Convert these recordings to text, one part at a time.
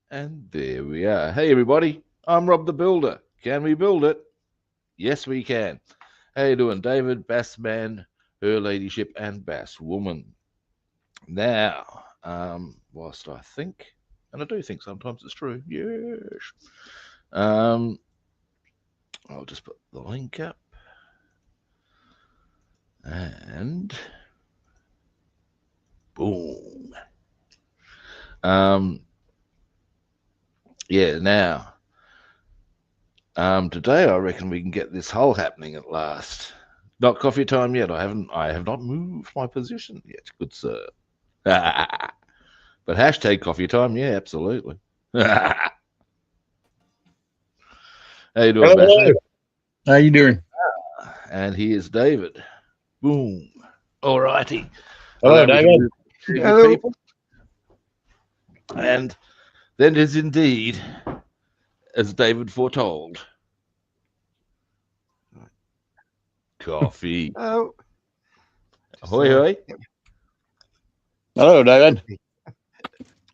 And there we are. Hey, everybody. I'm Rob the Builder. Can we build it? Yes, we can. How you doing, David, Bassman, Her Ladyship, and Basswoman? Now, whilst I think, and I do think sometimes it's true, yes. Um, I'll just put the link up. And boom. Yeah, now, today I reckon we can get this hole happening at last. Not coffee time yet. I have not moved my position yet, good sir. But hashtag coffee time, yeah, absolutely. How you doing, Hello. Bassman? How you doing? And here's David. Boom. All righty. Hello, Allow me to David. move good Hello. people. And then it is indeed, as David foretold, coffee. Oh, Ahoy, hoy. Hello, David.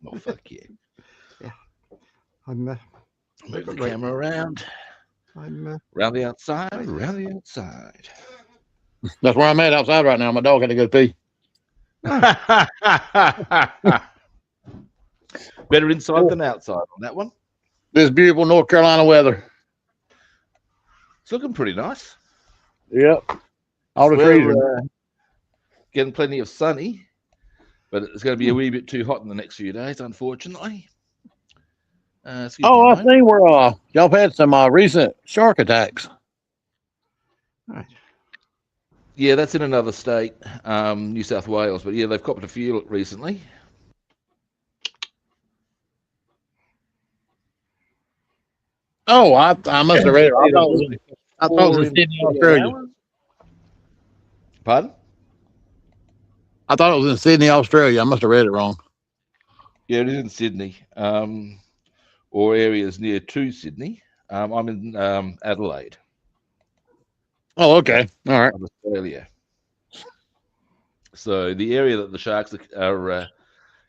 Oh, fuck yeah. I'm Move the Right. camera around. I'm Around the outside, around the outside. That's where I'm at outside right now. My dog had to go pee. Better inside than outside on that one. This beautiful North Carolina weather. It's looking pretty nice. Yep. All the trees We're are. getting plenty of sunny, but it's going to be a wee bit too hot in the next few days, unfortunately. Excuse Oh, me a I moment. think y'all had some recent shark attacks. right. Yeah, that's in another state, New South Wales. But yeah, they've copped a few recently. Oh, I must have read it. I thought it was in Sydney, Australia. Pardon? I thought it was in Sydney, Australia. I must have read it wrong. Yeah, it is in Sydney, or areas near to Sydney. I'm in Adelaide, Oh, okay. All right. of Australia. So the area that the sharks are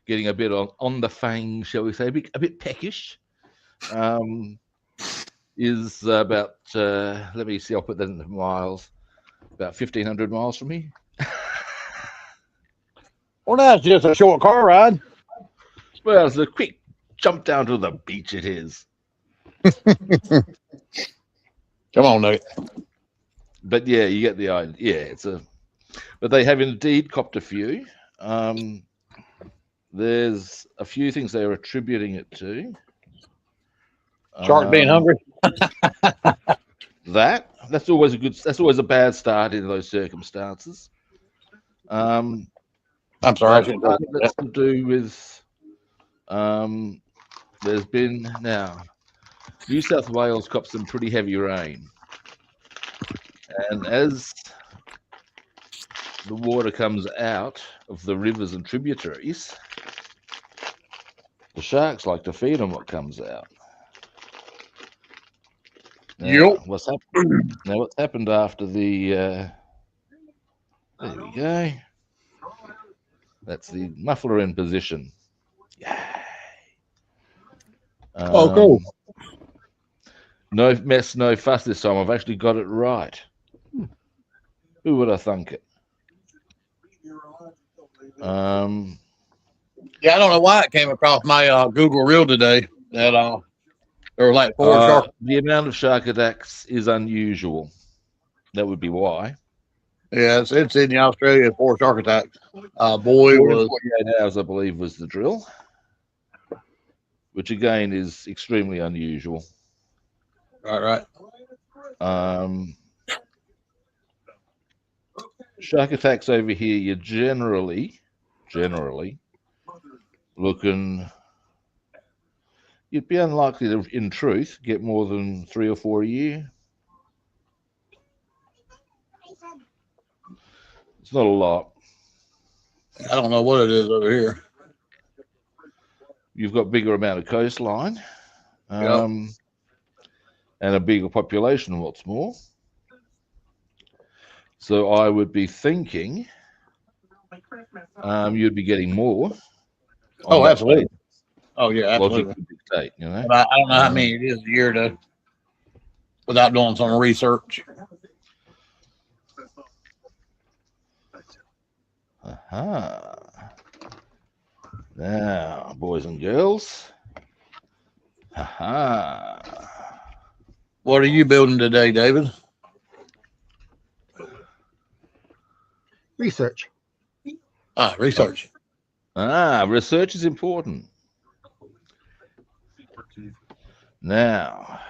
getting a bit on the fang, shall we say, a bit peckish, is about, let me see, I'll put that into miles, about 1,500 miles from me. Well, that's just a short car ride. Well, it's a quick jump down to the beach, it is. Come on, Nate. But yeah, you get the idea. Yeah, but they have indeed copped a few. There's a few things they are attributing it to. Shark being hungry. That's always a bad start in those circumstances. I'm sorry. I But shouldn't I have think said that's to do with there's been now New South Wales copped some pretty heavy rain, and as the water comes out of the rivers and tributaries, the sharks like to feed on what comes out. Now, Yep. what's happened after the there we go. That's the muffler in position. Yay. Oh, cool. No mess, no fuss this time. I've actually got it right. Who would have thunk it? Yeah, I don't know why it came across my Google Reel today that there were like 4 sharks. The amount of shark attacks is unusual. That would be why. Yeah, it's in Sydney, Australia. 4 shark attacks. Boy 4 in was 48 hours, I believe, was the drill, which again is extremely unusual. right. Shark attacks over here, you're generally looking. You'd be unlikely to, in truth, get more than 3 or 4 a year. It's not a lot. I don't know what it is over here. You've got bigger amount of coastline, Yep. and a bigger population. What's more, so I would be thinking you'd be getting more. Oh, absolutely. Oh yeah, Logic absolutely. would dictate, you know. But I don't know how many it is a year to without doing some research. Aha. Now, boys and girls. Aha. What are you building today, David? Research. Research. Research is important. Now,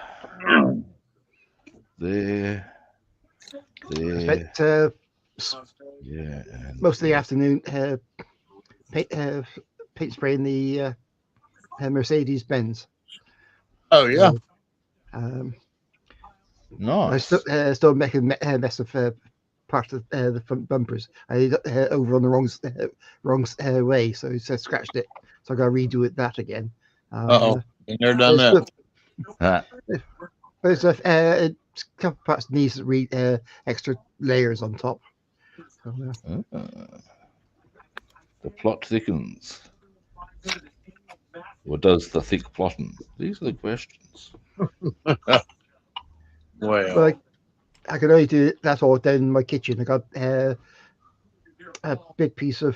there, I spent yeah, and most of the afternoon paint spraying the Mercedes Benz. Oh yeah. I nice. still making a mess of part of the front bumpers. I over on the wrong way, so I scratched it. So I got to redo it that again. Been there, done that. There's a couple parts needs extra layers on top. So, the plot thickens. Or does the thick plotting? These are the questions. Well, I can only do that all down in my kitchen. I got a big piece of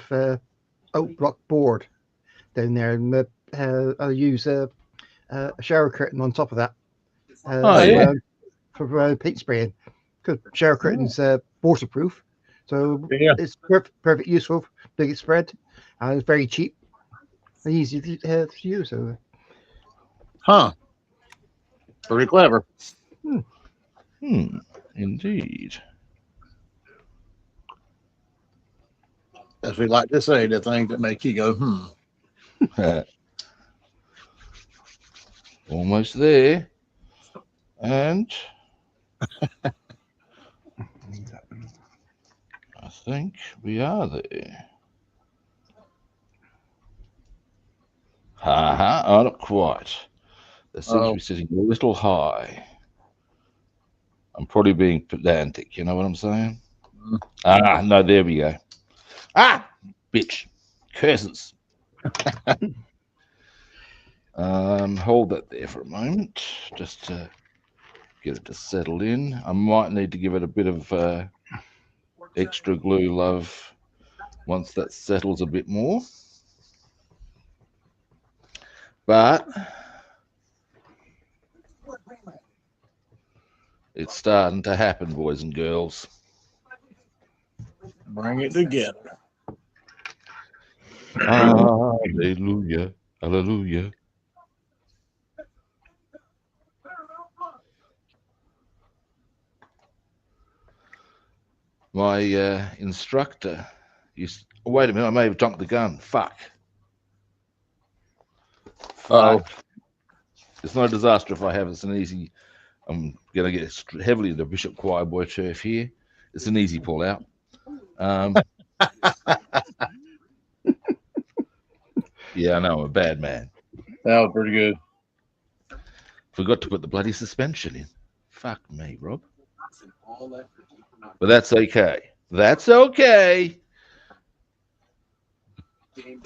oak block board down there, and I'll use a shower curtain on top of that yeah. for paint spraying. Because shower curtain's waterproof, so Yeah. it's perfect useful, big spread, and it's very cheap and easy to use. So, Pretty clever. Indeed. As we like to say, the things that make you go, Almost there. And I think we are there. Oh, not quite. That seems to be sitting a little high. I'm probably being pedantic, you know what I'm saying? No, there we go. Bitch. Curses. Hold that there for a moment, just to get it to settle in. I might need to give it a bit of extra glue love once that settles a bit more. But it's starting to happen, boys and girls. bring it together. Hallelujah. Hallelujah. My instructor used. Oh, wait a minute, I may have jumped the gun. Fuck. It's not a disaster if I have. It's an easy. I'm going to get heavily into Bishop Choirboy turf here. It's an easy pull out. Yeah, I know. I'm a bad man. That was pretty good. Forgot to put the bloody suspension in. Fuck me, Rob. But that's okay. That's okay.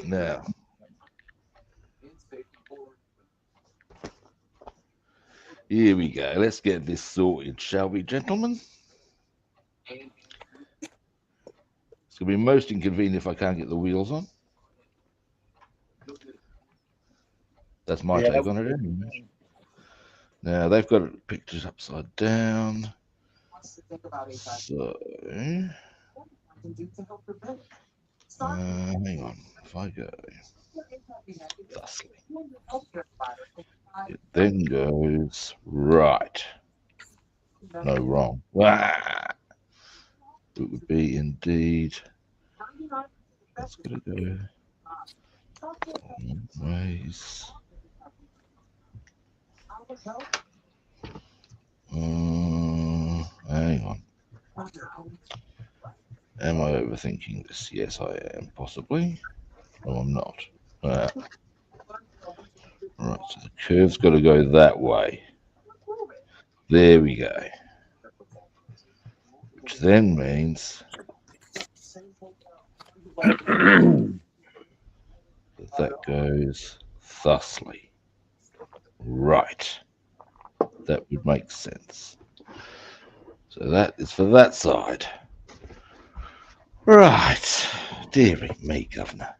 Now. Here we go. Let's get this sorted, shall we, gentlemen? It's going to be most inconvenient if I can't get the wheels on. That's my take on it anyway. Now, they've got it pictured upside down. So, hang on. If I go thusly, it then goes right. No, wrong. It would be indeed. That's going to go ways. Hang on. Am I overthinking this? Yes, I am, possibly. No, I'm not. Right, so the curve's got to go that way. There we go. Which then means that goes thusly. Right. That would make sense. So that is for that side. Right. Dearie me, Governor.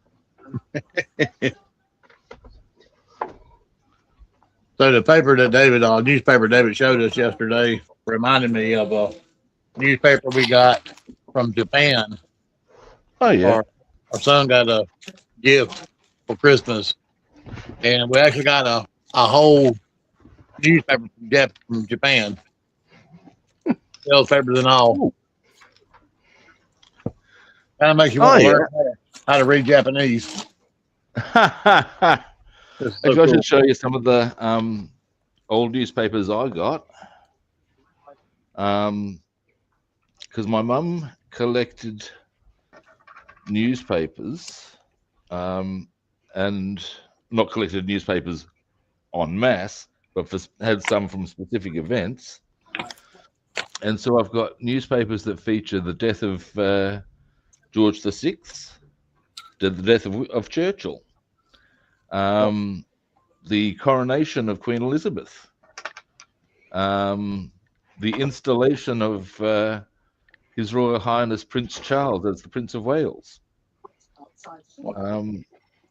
So the paper that newspaper David showed us yesterday reminded me of a newspaper we got from Japan. Oh, yeah. Our son got a gift for Christmas, and we actually got a whole newspaper from Japan, sales papers and all. Ooh. Kind of makes you want to learn how to read Japanese. Actually, So I should show you some of the old newspapers I got. Because my mum collected newspapers, and not collected newspapers en masse, but had some from specific events. And so I've got newspapers that feature the death of George VI, the death of Churchill, the coronation of Queen Elizabeth, the installation of His Royal Highness Prince Charles as the Prince of Wales,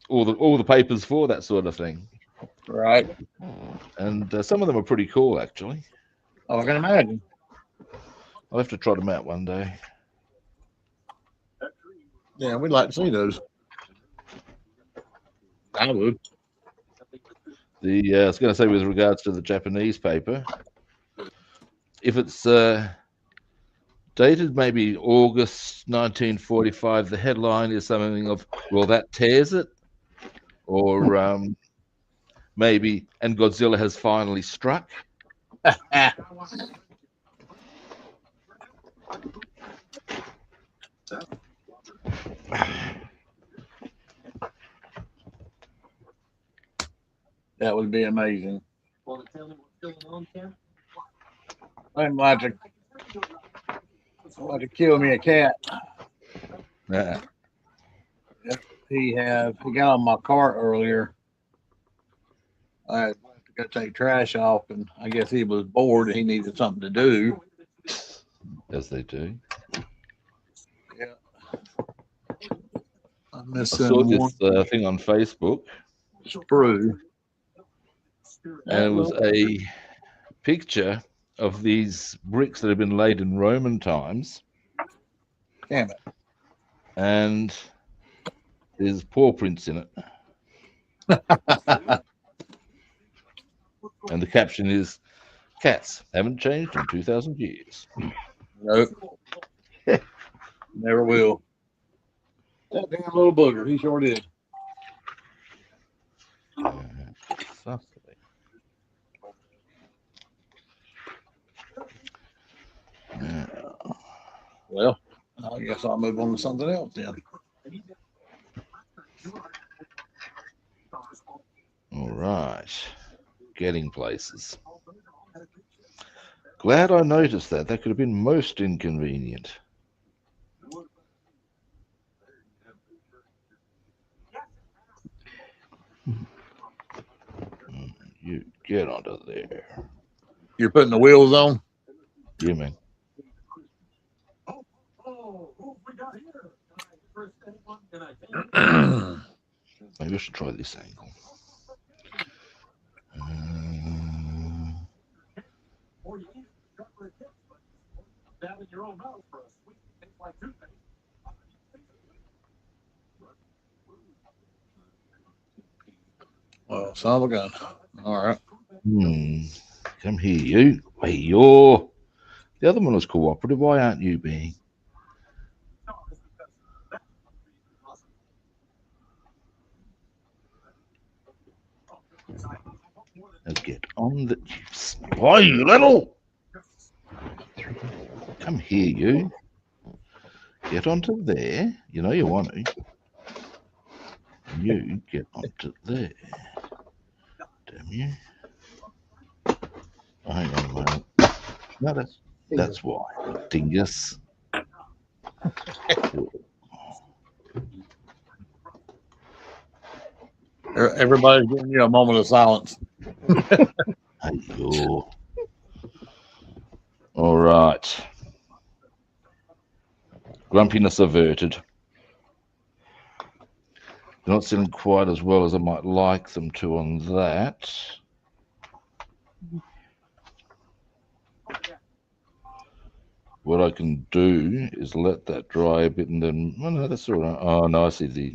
all the papers for that sort of thing. Right. And some of them are pretty cool, actually. Oh, I can imagine. I'll have to trot them out one day. Yeah, we'd like to see those. I would. I was going to say, with regards to the Japanese paper, if it's dated maybe August 1945, the headline is something of, well, that tears it, or maybe, and Godzilla has finally struck. That would be amazing. I'm about to kill me a cat. Yeah. He got on my cart earlier. I had to go take trash off, and I guess he was bored and he needed something to do. As they do. Yeah. I saw this thing on Facebook. True. And it was a picture of these bricks that have been laid in Roman times. Damn it. And there's paw prints in it. And the caption is, "Cats haven't changed in 2,000 years." Nope. Never will. That damn little booger. He sure did. Well, I guess I'll move on to something else then. All right. Getting places. Glad I noticed that. That could have been most inconvenient. You get onto there. You're putting the wheels on? Yeah, man. Maybe I should try this angle. Well, son of a gun. All right. Come here, you. Wait, you're. The other one was cooperative. Why aren't you being? Now get on the. Why, you little? Come here, you. Get onto there. You know you want to. You get onto there. Damn you. Oh, hang on a moment. No, that's why. Dingus. There Everybody's giving you a moment of silence. Ayo. All right. Grumpiness averted. They're not selling quite as well as I might like them to on that. What I can do is let that dry a bit and then, oh no, that's all right. Oh no, I see the,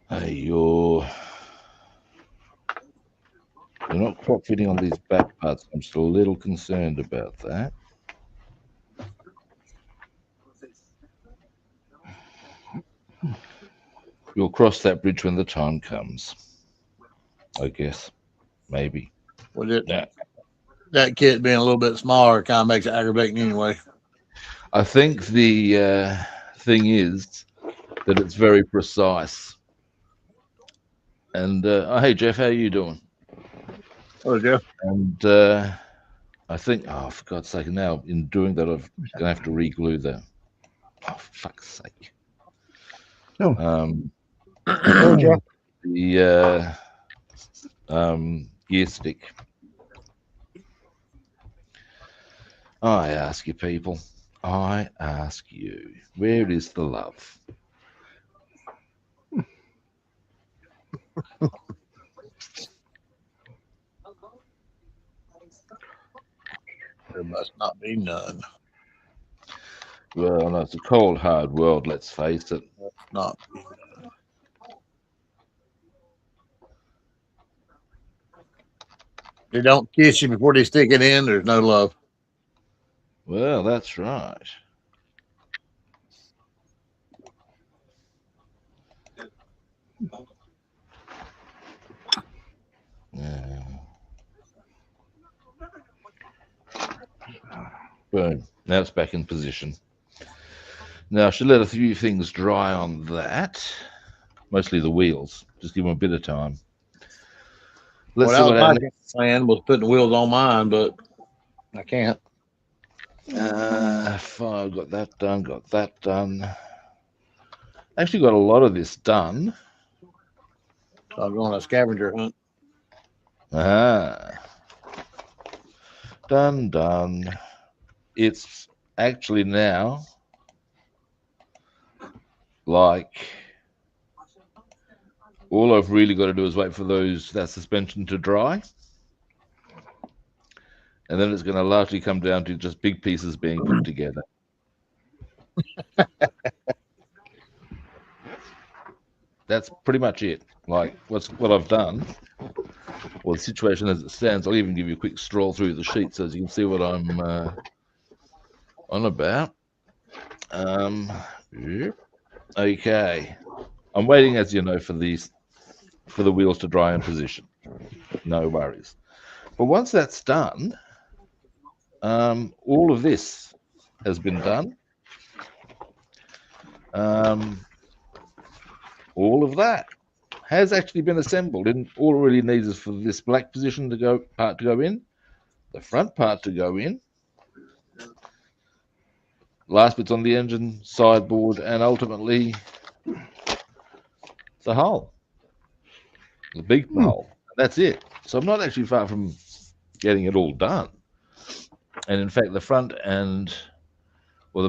Hey, they're not quite fitting on these back parts. I'm still a little concerned about that. We'll cross that bridge when the time comes, I guess. Maybe. With it, that kit being a little bit smaller kind of makes it aggravating anyway. I think the thing is that it's very precise. And oh, hey Jeff, how are you doing? Oh, Jeff. And I think, oh, for God's sake, now in doing that, I'm gonna have to re-glue that. Oh, for fuck's sake! No. The gear stick. I ask you, people. I ask you, where is the love? There must not be none. Well, no, it's a cold, hard world. Let's face it. Not. They don't kiss you before they stick it in. There's no love. Well, that's right. Yeah. Boom. Now it's back in position. Now I should let a few things dry on that. Mostly the wheels. Just give them a bit of time. Let's see what my happens. plan was putting the wheels on mine, but I can't. Fine, got that done, got that done. Actually got a lot of this done. So I'm going on a scavenger hunt. Done. It's actually now like all I've really got to do is wait for that suspension to dry. And then it's going to largely come down to just big pieces being put together. That's pretty much it. Like what I've done, or the situation as it stands. I'll even give you a quick stroll through the sheet so you can see what I'm on about. Okay. I'm waiting, as you know, for the wheels to dry in position. No worries. But once that's done, all of this has been done. All of that has actually been assembled, and all it really needs is for this black position part to go in, the front part to go in, last bits on the engine, sideboard, and ultimately the hull, the big hull. That's it. So I'm not actually far from getting it all done. And in fact, the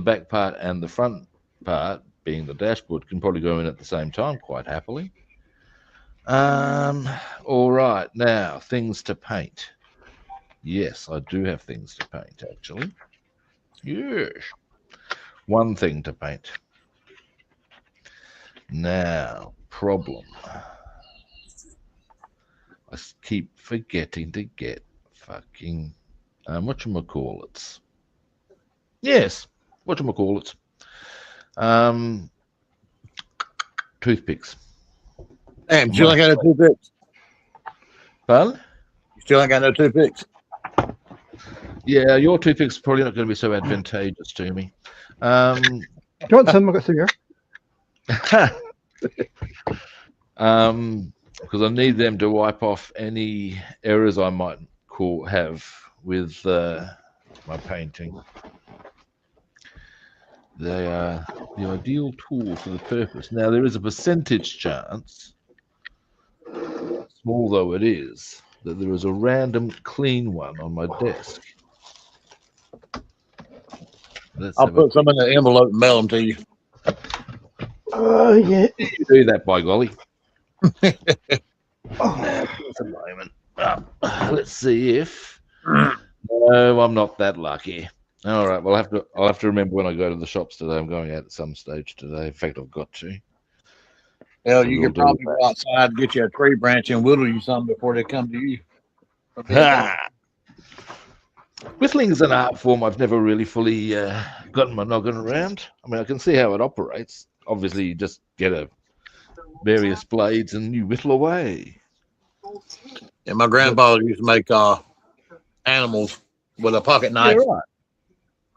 back part and the front part, being the dashboard, can probably go in at the same time quite happily. All right, now things to paint. Yes, I do have things to paint, actually. Yes. One thing to paint. Now, problem. I keep forgetting to get fucking whatchamacallits. Yes, whatchamacallits. Toothpicks. Damn, still ain't got no toothpicks. Pardon? You still ain't got no toothpicks. Yeah, your toothpicks probably not going to be so advantageous to me. Do you want some? I've got some here. because I need them to wipe off any errors I might have with my painting. They are the ideal tool for the purpose. Now, there is a percentage chance, small though it is, that there is a random clean one on my desk. I'll put some in the envelope and mail them to you. Oh, yeah. You do that, by golly. Now, just a moment. Let's see if. No, I'm not that lucky. All right. Well, I'll have to remember when I go to the shops today. I'm going out at some stage today. In fact, I've got to. Well, So you we'll could probably go outside, get you a tree branch, and whittle you some before they come to you. Whittling is an art form I've never really fully gotten my noggin around. I mean, I can see how it operates. Obviously, you just get various blades and you whittle away. And my grandfather used to make animals with a pocket knife. Yeah, right.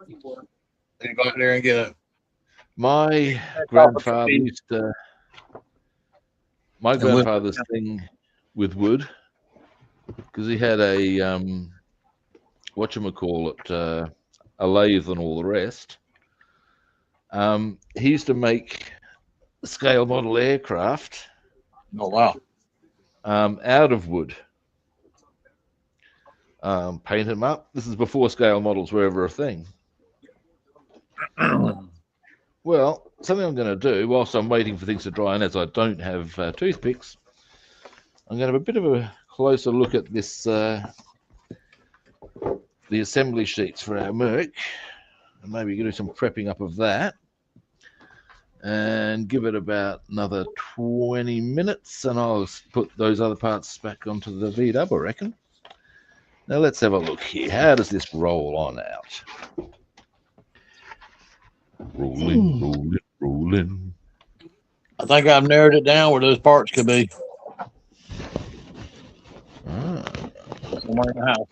You go out there and get a. My grandfather used to. My grandfather's thing with wood, because he had a whatchamacallit, a lathe and all the rest. He used to make scale model aircraft. Oh wow! Out of wood. Paint them up. This is before scale models were ever a thing. Well, something I'm going to do whilst I'm waiting for things to dry, and as I don't have toothpicks, I'm going to have a bit of a closer look at this, the assembly sheets for our Merc, and maybe do some prepping up of that, and give it about another 20 minutes, and I'll put those other parts back onto the VW, I reckon. Now let's have a look here. How does this roll on out? Rolling. I think I've narrowed it down where those parts could be. Somewhere in the house.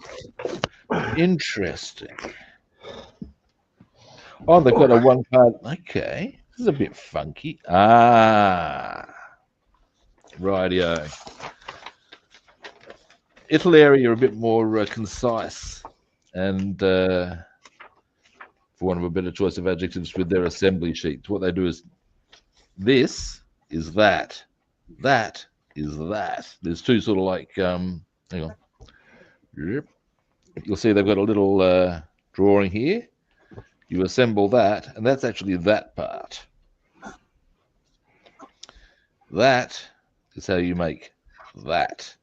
Interesting. Oh, they've got a one part. Okay. This is a bit funky. Rightio. Italy are a bit more concise and, for want of a better choice of adjectives, with their assembly sheets. What they do is this is that. That is that. There's two sort of like, hang on. Yep. You'll see they've got a little drawing here. You assemble that, and that's actually that part. That is how you make that.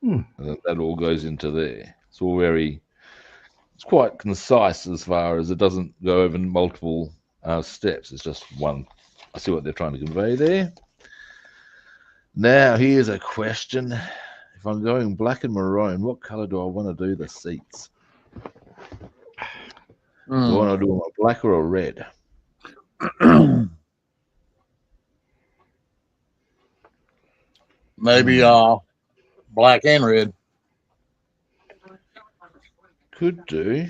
And that all goes into there. It's all it's quite concise as far as it doesn't go over multiple steps. It's just one. I see what they're trying to convey there. Now, here's a question. If I'm going black and maroon, what color do I want to do the seats? Do I want to do a black or a red? Maybe black and red. Could do.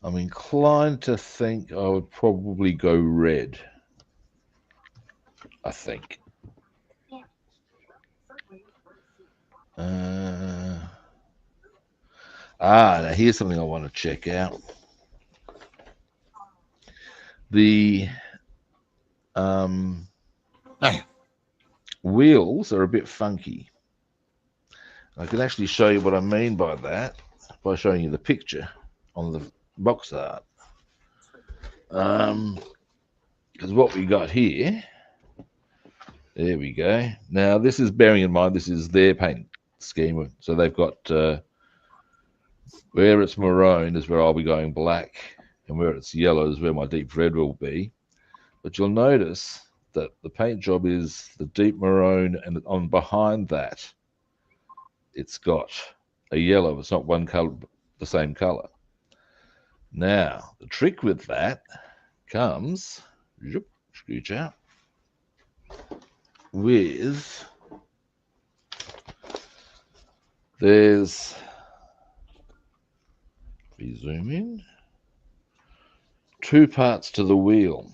I'm inclined to think I would probably go red. I think. Now here's something I want to check out. The wheels are a bit funky. I can actually show you what I mean by that by showing you the picture on the box art. Because what we got here, there we go. Now this is, bearing in mind, this is their paint scheme. So they've got where it's maroon is where I'll be going black, and where it's yellow is where my deep red will be. But you'll notice that the paint job is the deep maroon, and on behind that, it's got a yellow. It's not one color, the same color. Now, the trick with that comes, scooch out, with, there's, if we zoom in, two parts to the wheel.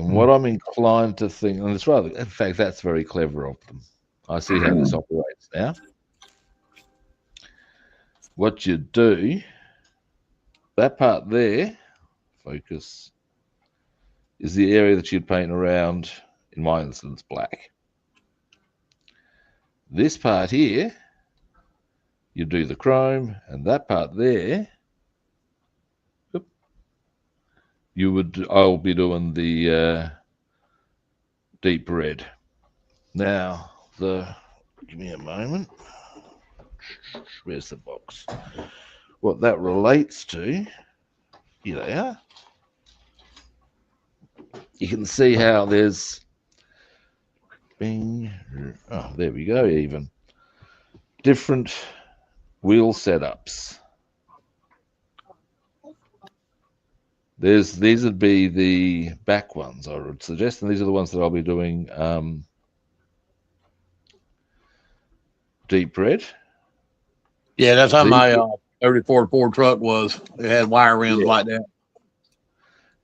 And what I'm inclined to think, and it's rather, in fact, that's very clever of them. I see how this operates now. What you do, that part there, focus, is the area that you'd paint around, in my instance, black. This part here, you do the chrome, and that part there, I'll be doing the deep red. Now, give me a moment. Where's the box? What that relates to, here they are. You can see how there's, bing, oh, there we go, even. Different wheel setups. These would be the back ones, I would suggest, and these are the ones that I'll be doing deep red. Yeah, that's how my early Ford truck was. It had wire rims like that.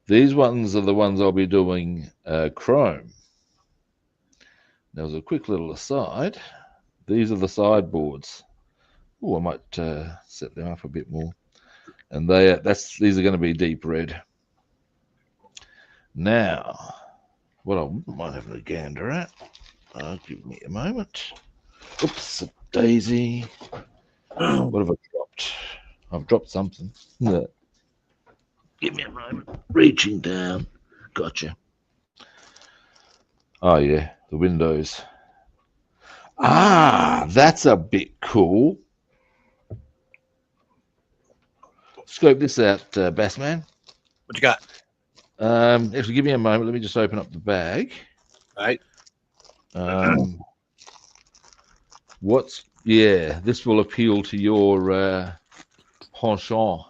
These ones are the ones I'll be doing chrome. Now, as a quick little aside, these are the sideboards. Oh, I might set them up a bit more. And these are going to be deep red. Now, what I might have a gander at, give me a moment. Oops, a daisy. What have I dropped? I've dropped something. No. Give me a moment. Reaching down. Gotcha. Oh, yeah, the windows. Ah, that's a bit cool. Scope this out, Bassman. What you got? If you give me a moment, let me just open up the bag. All right. This will appeal to your penchant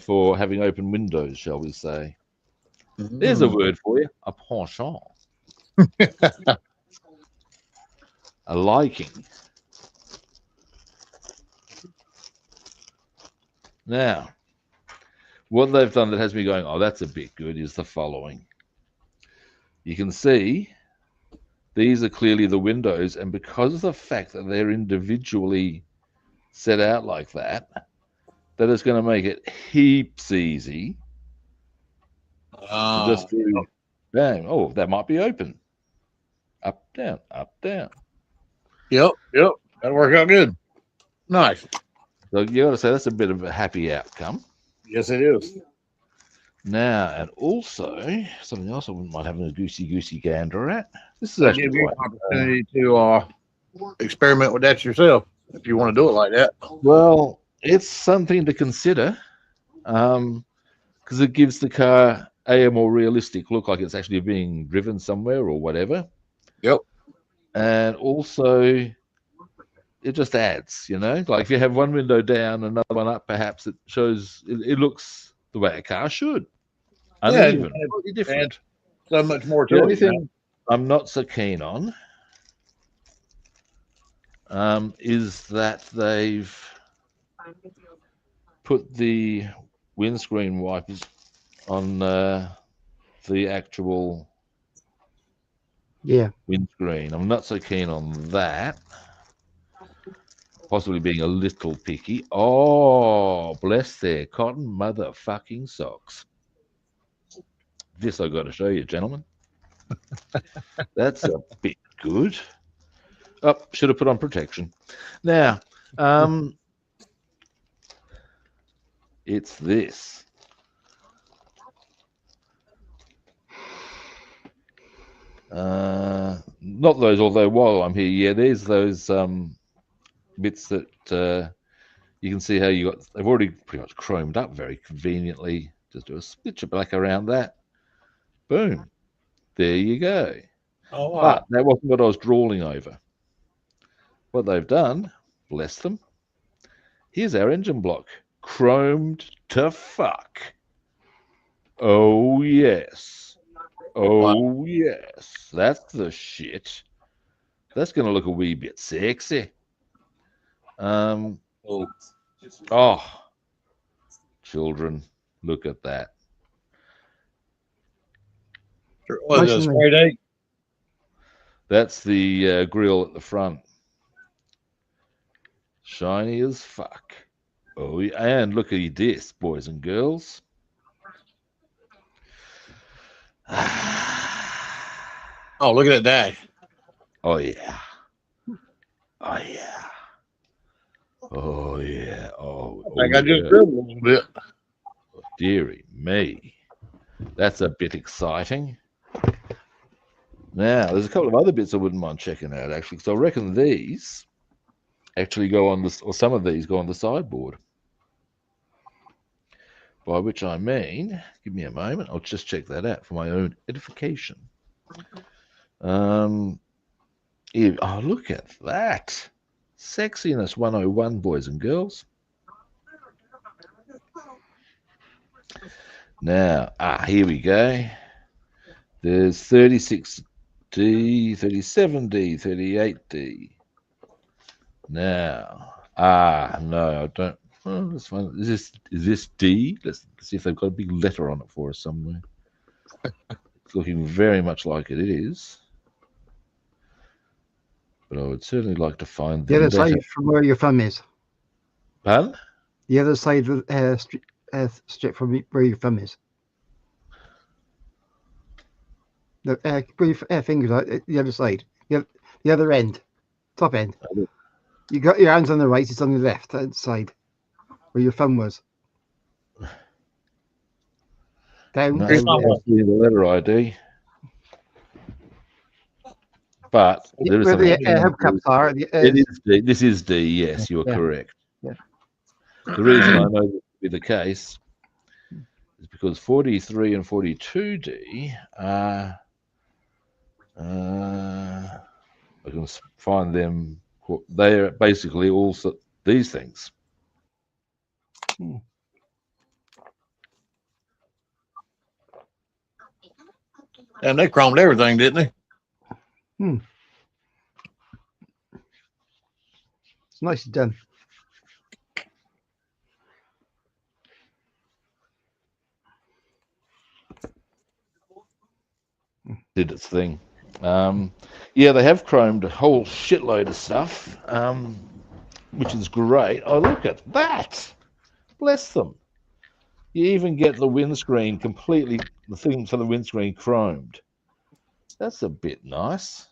for having open windows, shall we say. There's a word for you, a penchant. A liking. Now, what they've done that has me going, oh, that's a bit good, is the following. You can see these are clearly the windows, and because of the fact that they're individually set out like that, that is going to make it heaps easy to just do, bang, oh, that might be open. Up, down, up, down. Yep. That'll work out good. Nice. So you got to say that's a bit of a happy outcome. Yes, it is. Now, and also something else I might have a goosey gander at. This is actually give you an opportunity to experiment with that yourself if you want to do it like that. Well, it's something to consider, because it gives the car a more realistic look, like it's actually being driven somewhere or whatever. Yep. And also, it just adds, like if you have one window down, another one up, perhaps it shows it looks the way a car should. Uneven, totally different. So much more to The it. only thing I'm not so keen on is that they've put the windscreen wipers on the actual windscreen. I'm not so keen on that. Possibly being a little picky. Oh, bless their cotton motherfucking socks. This I've got to show you, gentlemen. That's a bit good. Oh, should have put on protection. Now, it's this. Not those, although while I'm here, there's those bits that you can see how they've already pretty much chromed up very conveniently. Just do a spitch of black around that. Boom. There you go. Oh, wow. But that wasn't what I was drawing over. What they've done, bless them, here's our engine block. Chromed to fuck. Oh, yes. Oh, yes. That's the shit. That's going to look a wee bit sexy. Oh, children, look at that. Was Nice it a and straight eight? That's the grill at the front. Shiny as fuck. Oh, yeah. And look at this, boys and girls. Oh, look at that dash. Oh, yeah. Oh, yeah. Oh, yeah. Oh, I think I just yeah. dribbled a little bit. Dearie me. That's a bit exciting. Now, there's a couple of other bits I wouldn't mind checking out, actually, because I reckon these actually go on this, or some of these go on the sideboard. By which I mean, give me a moment, I'll just check that out for my own edification. Yeah, oh, look at that. Sexiness 101, boys and girls. Now, here we go. There's 36D, 37D, 38D. Now, no, I don't. Oh, let's find. Is this D? Let's see if they've got a big letter on it for us somewhere. It's looking very much like it is, but I would certainly like to find the other side from where your thumb is. Pardon? The other side straight from where your thumb is. Put your fingers out the other side. The other end, top end. You got your hands on the right. It's on the left side, where your thumb was. Down. No, I don't see the letter ID. But there is where something. the hubcaps are. It is D. This is D. Yes, you are correct. Yeah. The reason I know this to be the case is because 43 and 42D are. I can find them. They are basically also these things. And they chromed everything, didn't they? It's nicely done. Did its thing. Yeah, they have chromed a whole shitload of stuff, which is great. Oh, look at that! Bless them. You even get the windscreen completely, the thing for the windscreen chromed. That's a bit nice.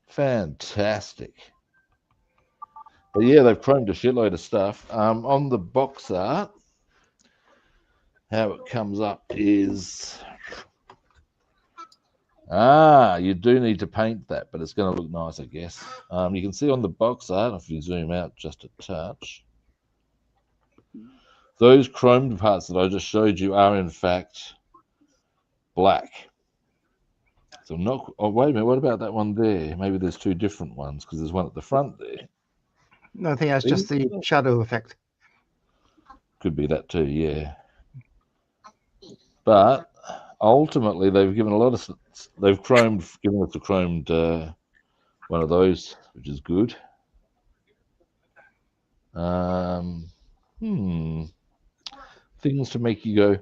Fantastic. But yeah, they've chromed a shitload of stuff. On the box art, how it comes up is... you do need to paint that, but it's going to look nice, I guess. You can see on the box art, if you zoom out just a touch, those chromed parts that I just showed you are in fact black. So not. Oh, wait a minute. What about that one there? Maybe there's two different ones because there's one at the front there. No, I think that's just the shadow effect. Could be that too. Yeah. But ultimately, they've given a lot of. They've given us a chromed one of those, which is good. Things to make you go,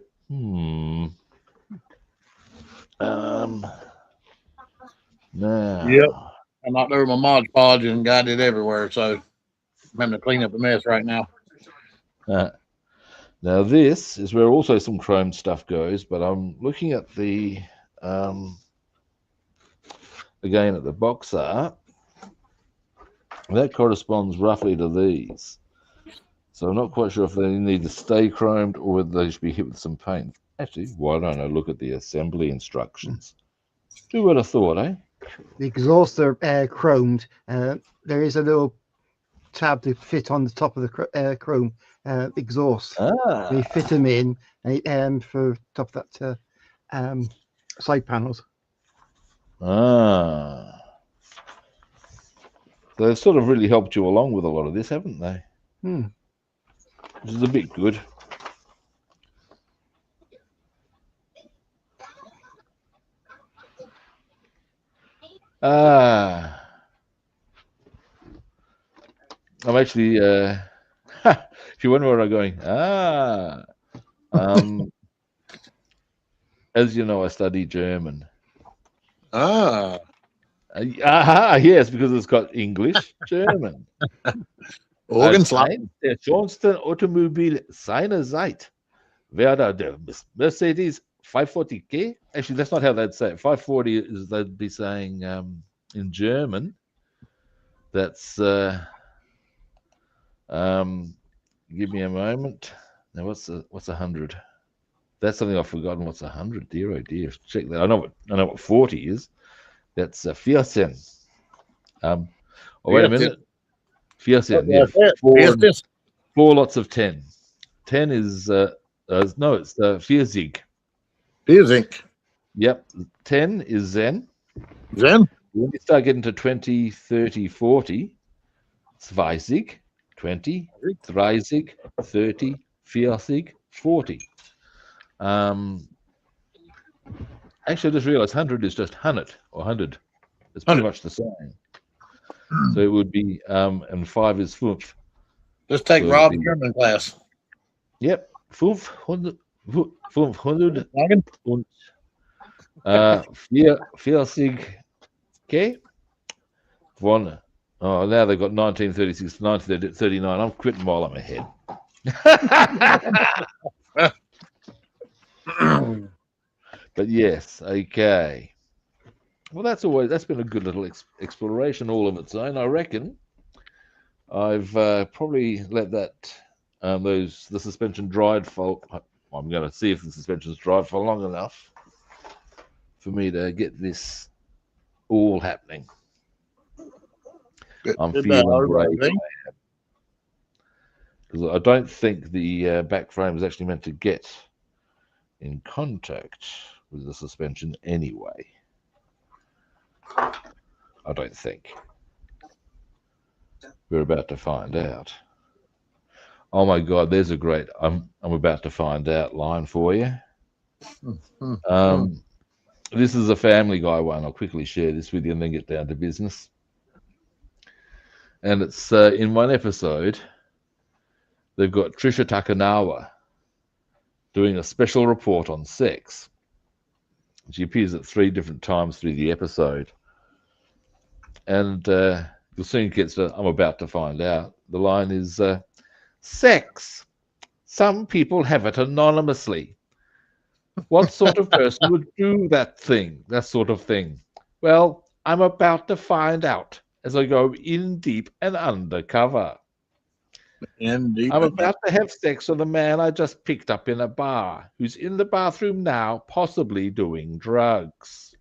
now. Yep. I knocked over my Mod Podge and got it everywhere, so I'm having to clean up a mess right now. Now this is where also some chrome stuff goes, but I'm looking at the again at the box art. That corresponds roughly to these. So I'm not quite sure if they need to stay chromed or whether they should be hit with some paint. Actually, why don't I look at the assembly instructions? Who would have thought, eh? The exhausts are chromed. There is a little tab to fit on the top of the chrome exhaust. They fit them in for top of that side panels. So they've sort of really helped you along with a lot of this, haven't they? Which is a bit good. I'm actually, if you wonder where I'm going, As you know, I study German. Ah, Yes, because it's got English, German. Organ Als slot. eins der schönsten Automobile seiner Zeit wäre der Mercedes 540K. Actually, that's not how they'd say it. 540 is they'd be saying in German. That's give me a moment. Now, what's 100? That's something I've forgotten. What's 100? Dear, oh dear. Check that. I know what 40 is. That's 14. Oh, wait a minute. 14. Yeah, four lots of 10. 10 is no, it's 40. Music. Yep. 10 is Zen. Zen. When you start getting to 20, 30, 40, 20, 20, 30, 30, 40, 40. Actually, I just realized 100 is just 100 or 100. It's pretty 100. much the same. So it would be, and 5 is 5. Let's take So it'd Rob's be- German class. Yep. 500, 500 Wagen. und 40 K. One. Oh, now they've got 1936, 1939. I'm quitting while I'm ahead. But yes, okay. Well, that's been a good little exploration all of its own. I reckon I've probably let that the suspension dried for. I'm going to see if the suspension's dried for long enough for me to get this all happening. I'm feeling great because I don't think the back frame is actually meant to get in contact with the suspension anyway. I don't think. We're about to find out. Oh my God, there's a great I'm about to find out line for you. This is a Family Guy one. I'll quickly share this with you and then get down to business. And it's in one episode, they've got Trisha Takanawa doing a special report on sex. She appears at 3 different times through the episode. And you'll soon get to, I'm about to find out. The line is, sex. Some people have it anonymously. What sort of person would do that sort of thing? Well, I'm about to find out as I go in deep and undercover. I'm about to have sex with a man I just picked up in a bar who's in the bathroom now, possibly doing drugs.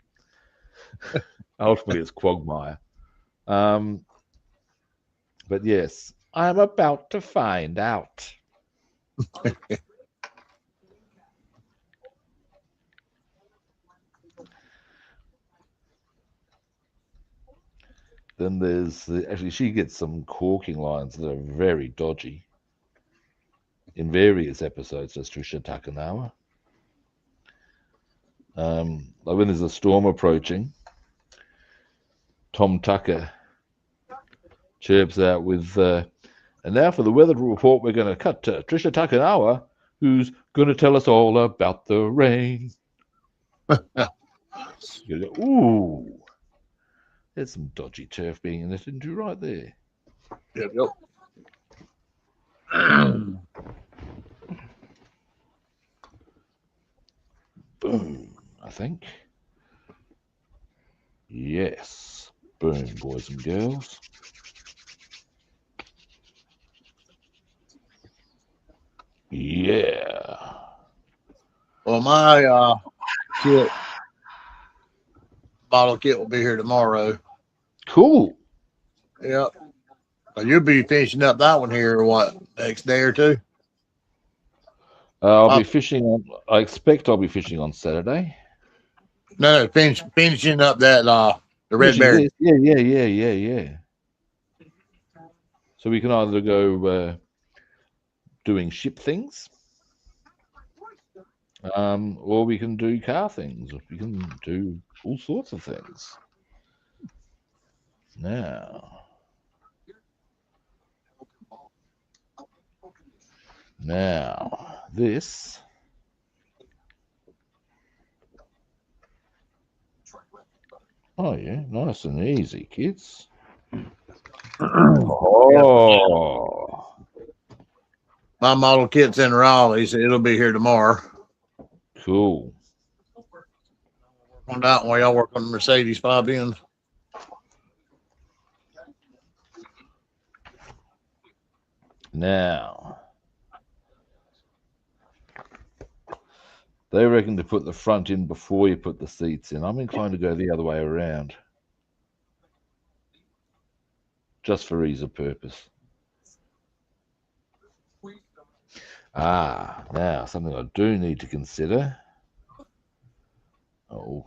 Ultimately, it's Quagmire. But yes, I'm about to find out. Then there's actually she gets some corking lines that are very dodgy in various episodes. That's Trisha Takanawa. Like when there's a storm approaching, Tom Tucker chirps out with, and now for the weather report, we're going to cut to Trisha Takanawa, who's going to tell us all about the rain. You go, ooh, there's some dodgy turf being in it, isn't you, right there? Yep. Boom, I think. Yes. Boom, boys and girls. Yeah. Well, my bottle kit will be here tomorrow. Cool. Yep. You'll be finishing up that one here, what, next day or two? I'll be fishing on. I expect I'll be fishing on Saturday. No, finishing up that the Red Baron. Yeah. So we can either go doing ship things, or we can do car things. We can do all sorts of things. Now, this Oh yeah, nice and easy, kids. Yeah. Oh, My model kit's in Raleigh, so it'll be here tomorrow. cool. On that while y'all work on the Mercedes 5 ends. Now, they reckon to put the front in before you put the seats in. I'm inclined to go the other way around, just for ease of purpose. Now something I do need to consider. Oh,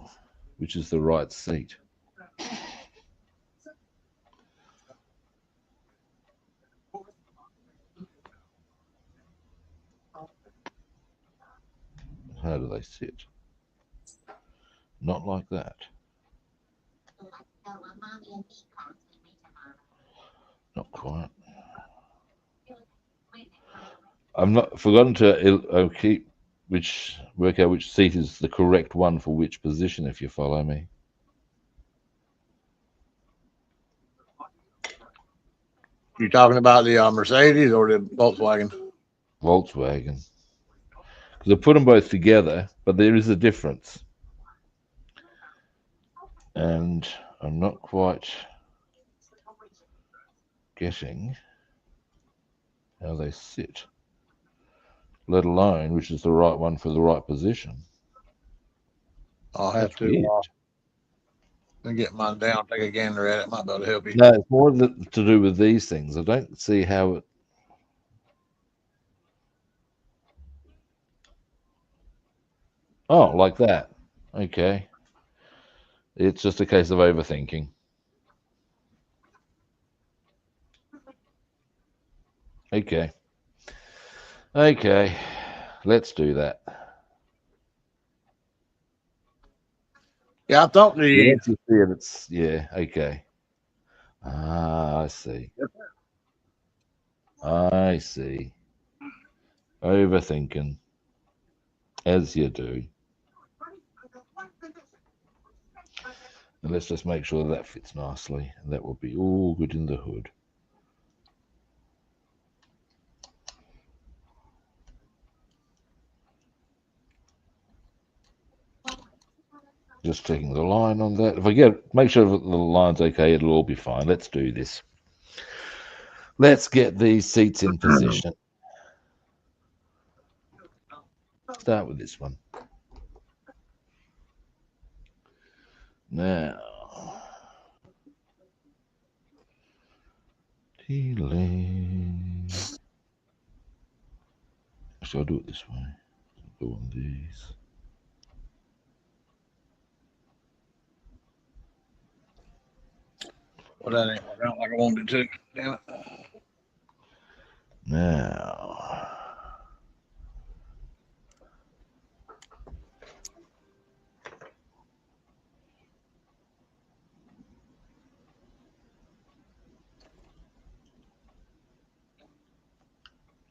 which is the right seat? How do they sit? Not like that. Not quite. I've not forgotten to keep work out which seat is the correct one for which position, if you follow me. You talking about the Mercedes or the Volkswagen? Volkswagen. Because I put them both together, but there is a difference. And I'm not quite getting how they sit, let alone which is the right one for the right position. I'll have That's to weird. get mine down, take a gander at it. Might be able to help you. No, it's more to do with these things. I don't see how it. Oh, like that. Okay. It's just a case of overthinking. Okay. Okay. Let's do that. Yeah, I thought Yeah, the once you see it, it's yeah, okay. I see. I see. Overthinking, as you do. And let's just make sure that fits nicely. And that will be all good in the hood. Just checking the line on that. If I make sure the line's okay, it'll all be fine. Let's do this. Let's get these seats in position. Start with this one. Now, actually, I'll do it this way. Go on these. well, that ain't working out like I wanted it to. Damn it. Now,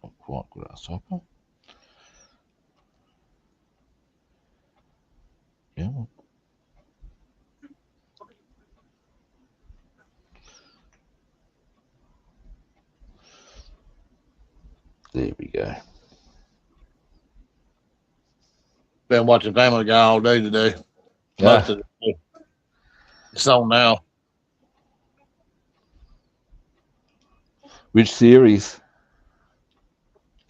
not quite grasshopper. Yeah. There we go. Been watching Family Guy all day today. Most of it. It's on now. Which series?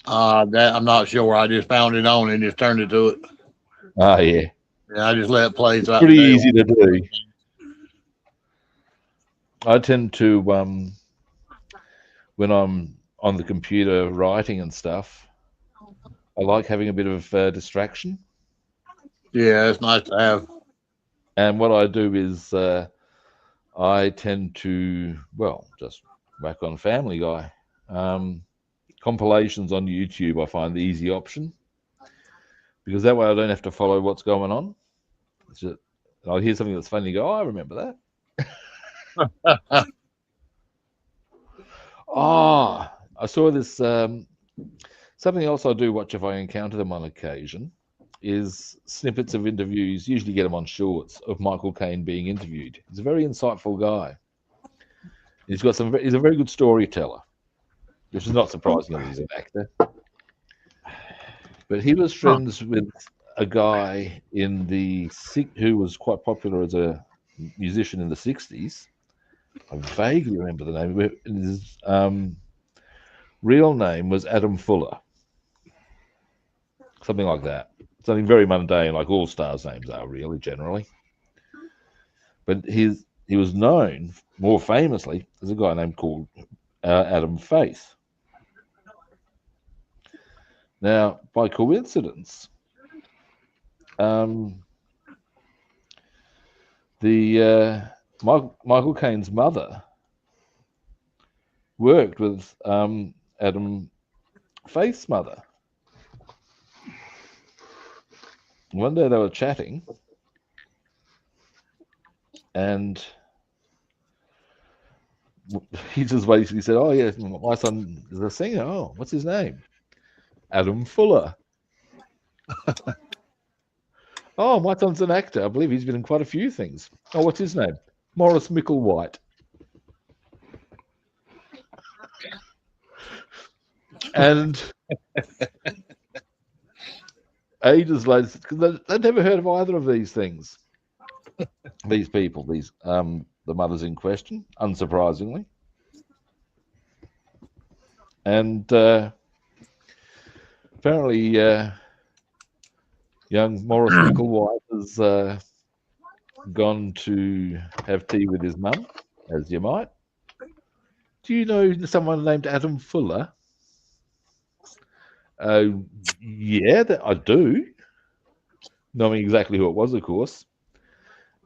That I'm not sure. I just found it on and just turned it to it. Ah, yeah. Yeah, I just let it play throughout Pretty the day. easy to do. I tend to, when I'm on the computer writing and stuff, I like having a bit of distraction. Yeah, it's nice to have. And what I do is I tend to, well, just whack on Family Guy. Compilations on YouTube, I find the easy option because that way I don't have to follow what's going on. It's just, I'll hear something that's funny and go, oh, I remember that. Oh, I saw this. Something else I do watch if I encounter them on occasion is snippets of interviews. Usually get them on shorts of Michael Caine being interviewed. He's a very insightful guy. He's got some. He's a very good storyteller, which is not surprising as he's an actor. But he was friends with a guy in who was quite popular as a musician in the 60s. I vaguely remember the name. His real name was Adam Fuller. Something like that. Something very mundane, like all stars' names are really generally. But he was known more famously as a guy named called Adam Faith. Now, by coincidence, Michael Caine's mother worked with Adam Faith's mother. One day they were chatting, and he just basically said, "Oh yeah, my son is a singer. Oh, what's his name? Adam Fuller." "Oh, my son's an actor. I believe he's been in quite a few things." "Oh, what's his name?" "Morris Micklewhite." And ages later, because they'd never heard of either of these things. These people, the mothers in question, unsurprisingly. And apparently, young Morris Micklewhite has gone to have tea with his mum, as you might. "Do you know someone named Adam Fuller?" "Yeah, I do." Knowing exactly who it was, of course.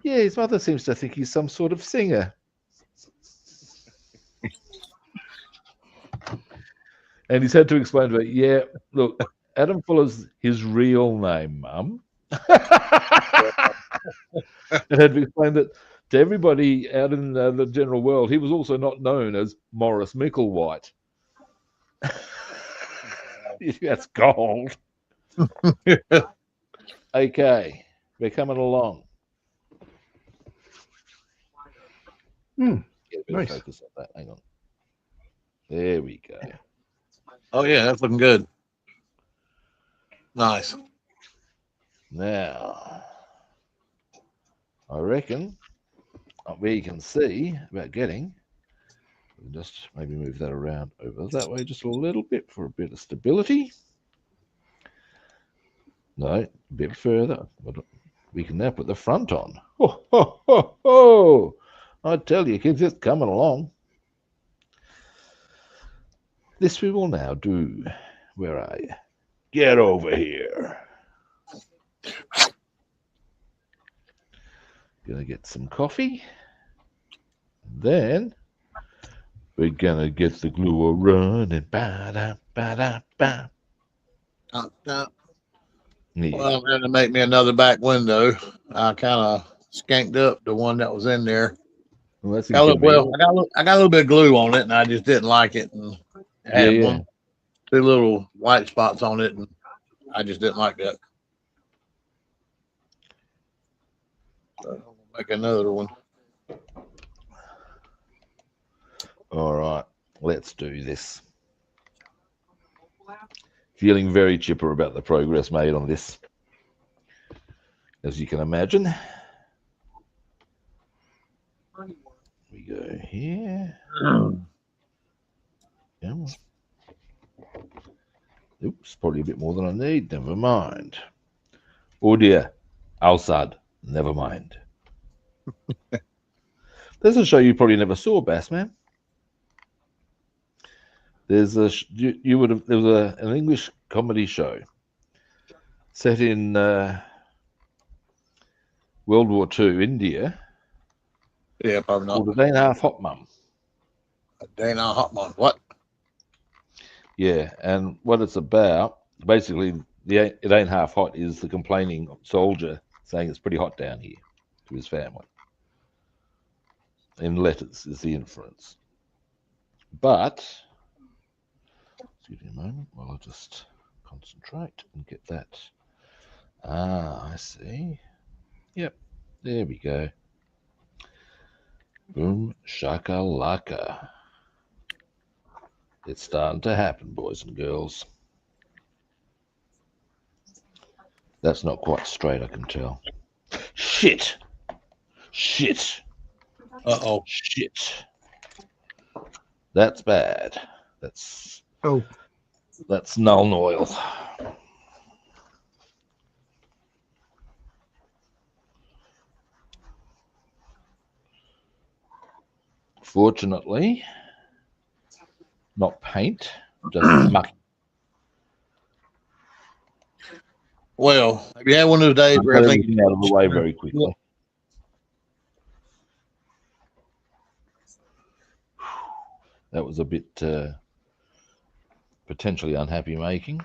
"Yeah, his mother seems to think he's some sort of singer." And he's had to explain to her, "Yeah, look, Adam Fuller's his real name, Mum." And had to explain that to everybody out in the general world, he was also not known as Morris Micklewhite. That's gold. Okay, we're coming along. Get a bit Nice. of focus on that. Hang on. There we go. Oh yeah, that's looking good. Nice. Now, I reckon we can see about getting. Just maybe move that around over that way just a little bit for a bit of stability. No, a bit further. We can now put the front on. Ho, ho, ho, ho. I tell you, kids, it's coming along. This we will now do. Where are you? Get over here. Gonna get some coffee. Then we're gonna get the glue running. Ba-da, ba-da, ba. Yeah. Well, I'm going to make me another back window. I kind of skanked up the one that was in there. Well, that's I got a inconvenient. little bit of glue on it, and I just didn't like it. And it had Yeah. two little white spots on it, and I just didn't like that. So I'm gonna make another one. All right, let's do this. Feeling very chipper about the progress made on this, as you can imagine. We go here. Yeah. Oops, probably a bit more than I need. Never mind. Oh dear, outside. Never mind. There's a show you probably never saw, Bassman. There's a you would have. There was an English comedy show set in World War II, India. Yeah, probably not. Called A Day and a Half Hot Mum. A day and a hot one. What? Yeah, and what it's about, basically, it ain't half hot is the complaining soldier saying it's pretty hot down here to his family. In letters is the inference. But, excuse me a moment while I just concentrate and get that Ah, I see. Yep, there we go. Boom shakalaka. It's starting to happen, boys and girls. That's not quite straight, I can tell. Shit! Shit! Uh-oh. Shit! That's bad. That's Oh, null oil. Fortunately, not paint, just muck. Well, have you had one of those days I where got everything everything out of the way very quickly. That was a bit potentially unhappy making.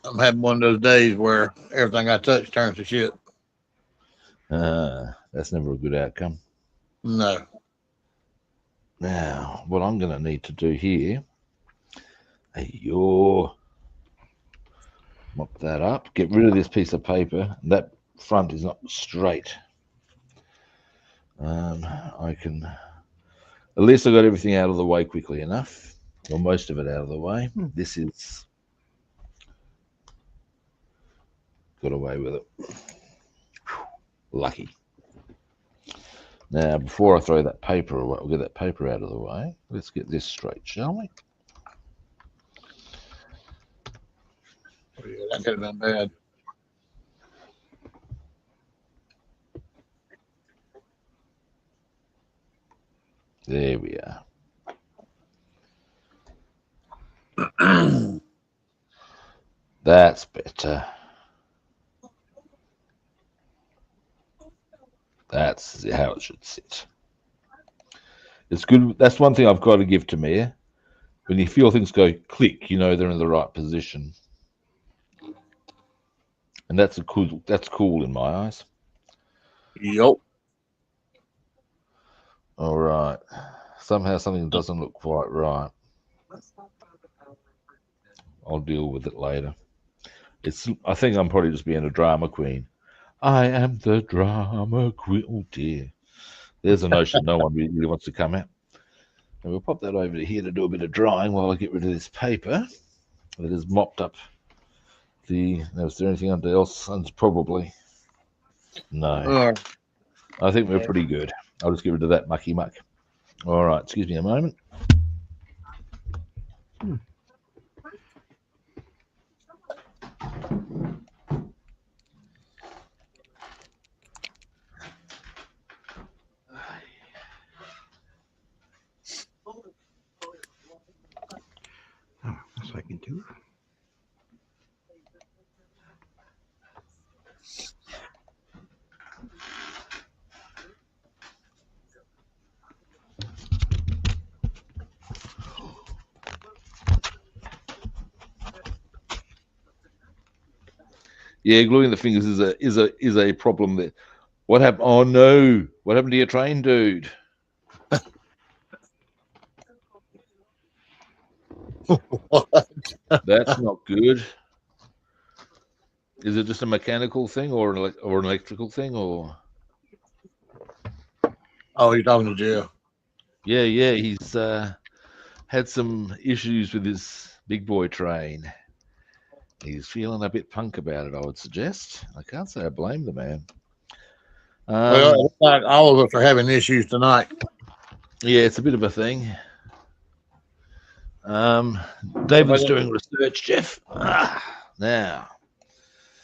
I'm having one of those days where everything I touch turns to shit. That's never a good outcome. No. Now, what I'm going to need to do here, mop that up, get rid of this piece of paper. That front is not straight. I can, at least I got everything out of the way quickly enough, or most of it out of the way. This is, got away with it. Lucky. Now, before I throw that paper away, we'll get that paper out of the way. Let's get this straight, shall we? Oh, yeah, that could have been bad. There we are. That's better. That's how it should sit. It's good. That's one thing I've got to give Tamiya. When you feel things go click, you know they're in the right position. And that's cool in my eyes. Yup. All right. Somehow something doesn't look quite right. I'll deal with it later. I think I'm probably just being a drama queen. I am the drama queen. Oh dear. There's a notion no one really wants to come out. And we'll pop that over here to do a bit of drying while I get rid of this paper that has mopped up now, is there anything else? Probably. No. I think we're pretty good. I'll just get rid of that mucky muck. All right. Excuse me a moment. that's what I can do. Yeah, gluing the fingers is a problem. That what happened? Oh no! What happened to your train, dude? What? That's not good. Is it just a mechanical thing or an electrical thing or? Oh, you're talking to Jeff. Yeah. He's had some issues with his big boy train. He's feeling a bit punk about it, I would suggest. I can't say I blame the man. Well, it looks like all of us are having issues tonight. Yeah, it's a bit of a thing. David's doing research, Jeff. Now.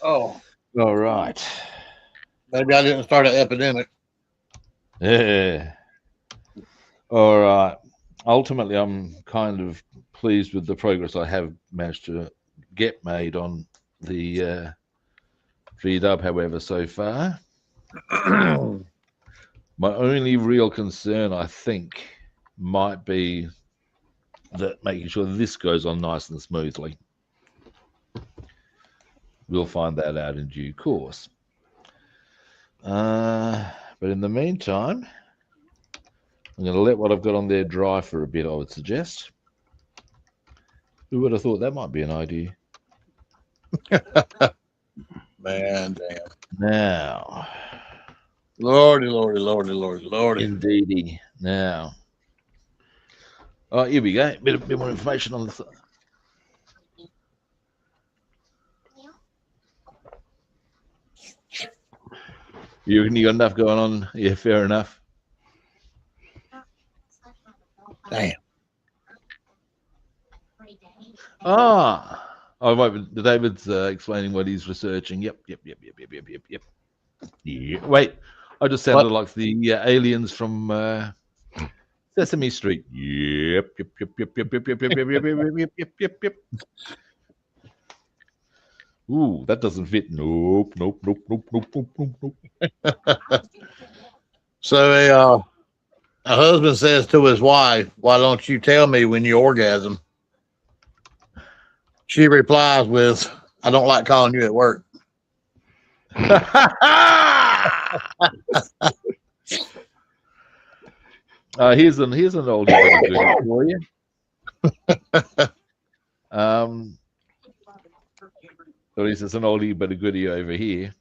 Oh. All right. Maybe I didn't start an epidemic. Yeah. All right. Ultimately, I'm kind of pleased with the progress I have managed to get made on the VW, however, so far. My only real concern, I think, might be that making sure this goes on nice and smoothly. We'll find that out in due course. But in the meantime, I'm going to let what I've got on there dry for a bit, I would suggest. Who would have thought that might be an idea? Man, damn. Now, Lordy, lordy, lordy, lordy, lordy. indeedy. Now, oh, here we go. Bit more information on the. You got enough going on? Yeah, fair enough. Damn. Oh, wait, David's explaining what he's researching. Yep. Yeah. Wait, I just sounded like the aliens from Sesame Street. Yep. Ooh, that doesn't fit. Nope. So a husband says to his wife, "Why don't you tell me when you orgasm?" She replies with, "I don't like calling you at work." Here's an oldie but a goodie for you. At least it's an oldie but a goodie over here.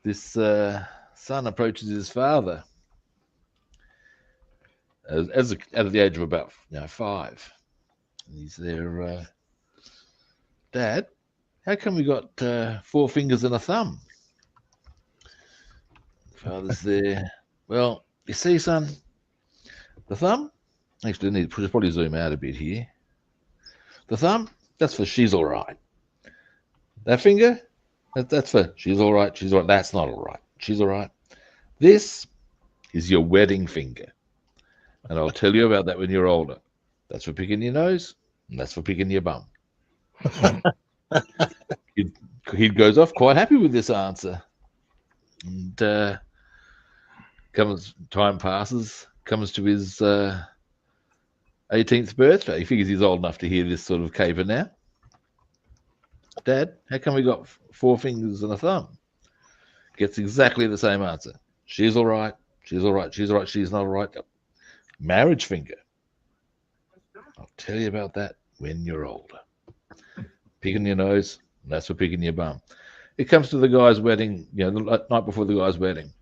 This son approaches his father at the age of about 5. And he's there, Dad, how come we got 4 fingers and a thumb? Father's there. Well, you see, son, the thumb, actually, I need to probably zoom out a bit here. The thumb, that's for she's all right. That finger, that's for she's all right, she's all right. That's not all right. She's all right. This is your wedding finger. And I'll tell you about that when you're older. That's for picking your nose, and that's for picking your bum. He goes off quite happy with this answer. And time passes, comes to his 18th birthday. He figures he's old enough to hear this sort of caper now. Dad, how come we got 4 fingers and a thumb? Gets exactly the same answer. She's all right. She's all right. She's all right. She's not all right. Marriage finger. I'll tell you about that when you're older. Picking your nose, and that's for picking your bum. It comes to the guy's wedding, the night before the guy's wedding.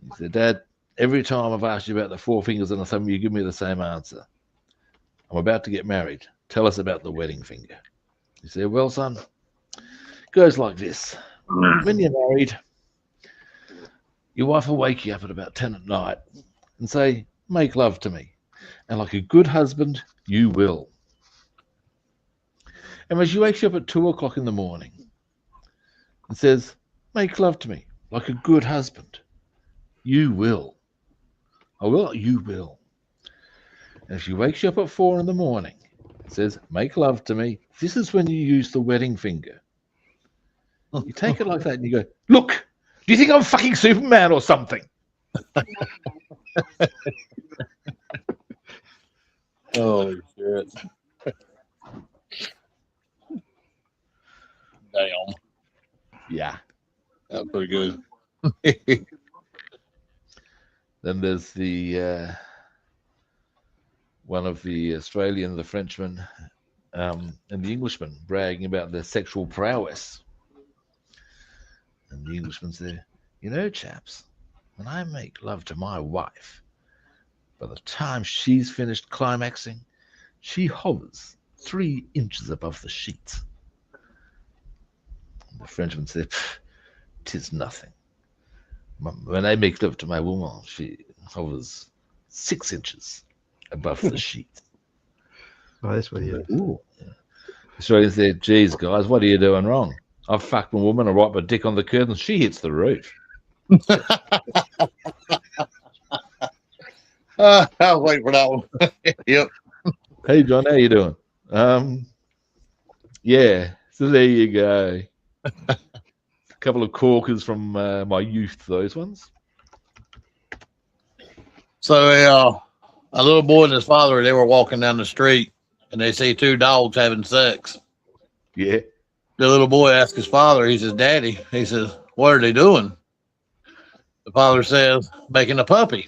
He said, Dad, every time I've asked you about the 4 fingers and the thumb, you give me the same answer. I'm about to get married. Tell us about the wedding finger. He said, well, son, it goes like this. When you're married, your wife will wake you up at about 10 at night and say, make love to me. And like a good husband, you will. And when she wakes you up at 2 o'clock in the morning and says, make love to me, like a good husband, you will. I will, you will. And if she wakes you up at 4 in the morning and says, make love to me, this is when you use the wedding finger. You take it like that and you go, look, do you think I'm fucking Superman or something? Holy shit. Damn. Yeah. That's pretty good. Then there's the one of the Australian, the Frenchman, and the Englishman bragging about their sexual prowess. And the Englishman's there, you know, chaps, when I make love to my wife, by the time she's finished climaxing, she hovers 3 inches above the sheets. And the Frenchman said, 'tis nothing. When I make love to my woman, she hovers 6 inches above the sheet. Oh, that's what he is. Ooh. Australian said, geez, guys, what are you doing wrong? I've fucked a woman, I wipe my dick on the curtain, she hits the roof. I'll wait for that one. Yep. Hey, John, how you doing? Yeah, so there you go. A couple of corkers from my youth, those ones. So a little boy and his father, they were walking down the street and they see 2 dogs having sex. Yeah. The little boy asked his father, he says, Daddy, he says, what are they doing? The father says, making a puppy.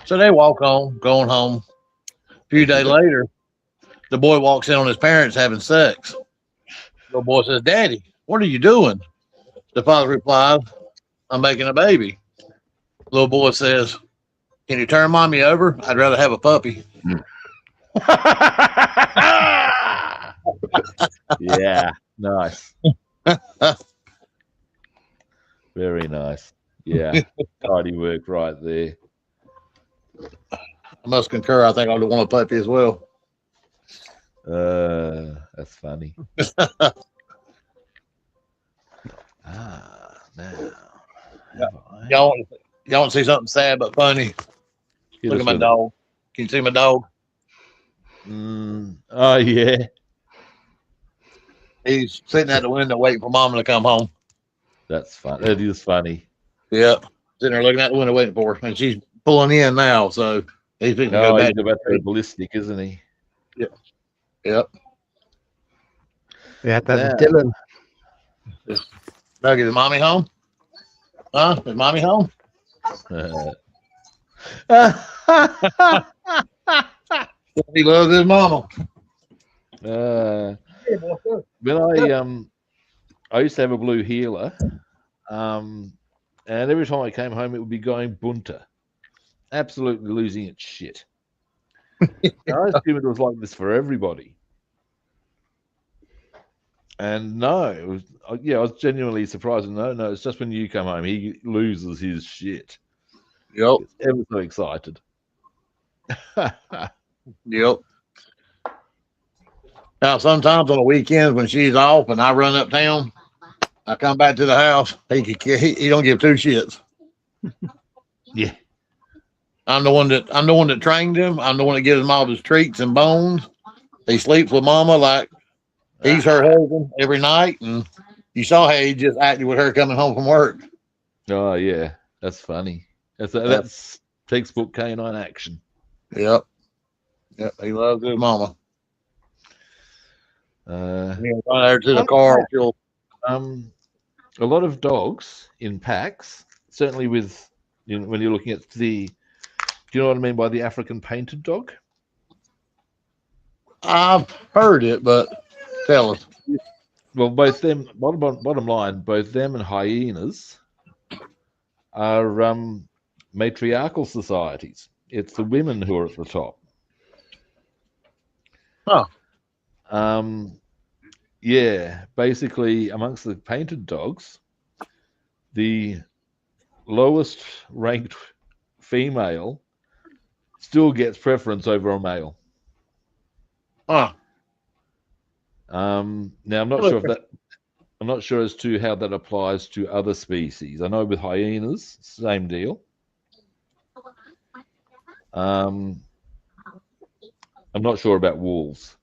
So they walk on, going home. A few days later, The boy walks in on his parents having sex. The boy says, "Daddy, what are you doing?" The father replies, "I'm making a baby." Little boy says, "Can you turn mommy over? I'd rather have a puppy." Yeah, nice. Very nice. Yeah, tidy work right there. I must concur. I think I would want a puppy as well. That's funny. Now, have I? Y'all want to see something sad but funny? Hit Look us at my with it. dog. Can you see my dog? Oh yeah, He's sitting at the window waiting for mama to come home. that's fun. That is funny. Yep. Sitting there looking out the window waiting for her. And she's pulling in now. So he's fixing to go Oh, back. he's about to go ballistic, isn't he? Yep. Yeah, that's Now, Dylan. Doug, is mommy home? Huh? Is mommy home? He loves his mama. when I used to have a blue healer, and every time I came home, it would be going bunter, absolutely losing its shit. I assumed it was like this for everybody, and no, it was, I was genuinely surprised. No, it's just when you come home, he loses his shit. Yep. Gets ever so excited. Yep. Now, sometimes on the weekends when she's off and I run uptown, I come back to the house. He don't give two shits. Yeah. I'm the one that trained him. I'm the one that gives him all his treats and bones. He sleeps with mama like he's her husband every night. And you saw how he just acted with her coming home from work. Oh yeah, that's funny. That's textbook canine action. Yep. He loves his mama. He'll run over to the car. A lot of dogs in packs, certainly with when you're looking at do you know what I mean by the African painted dog? I've heard it, but tell us. Well, both them, bottom line, both them and hyenas are matriarchal societies. It's the women who are at the top. Huh. Yeah, basically, amongst the painted dogs, the lowest ranked female still gets preference over a male. Huh. Now I'm not sure as to how that applies to other species. I know with hyenas, same deal. I'm not sure about wolves.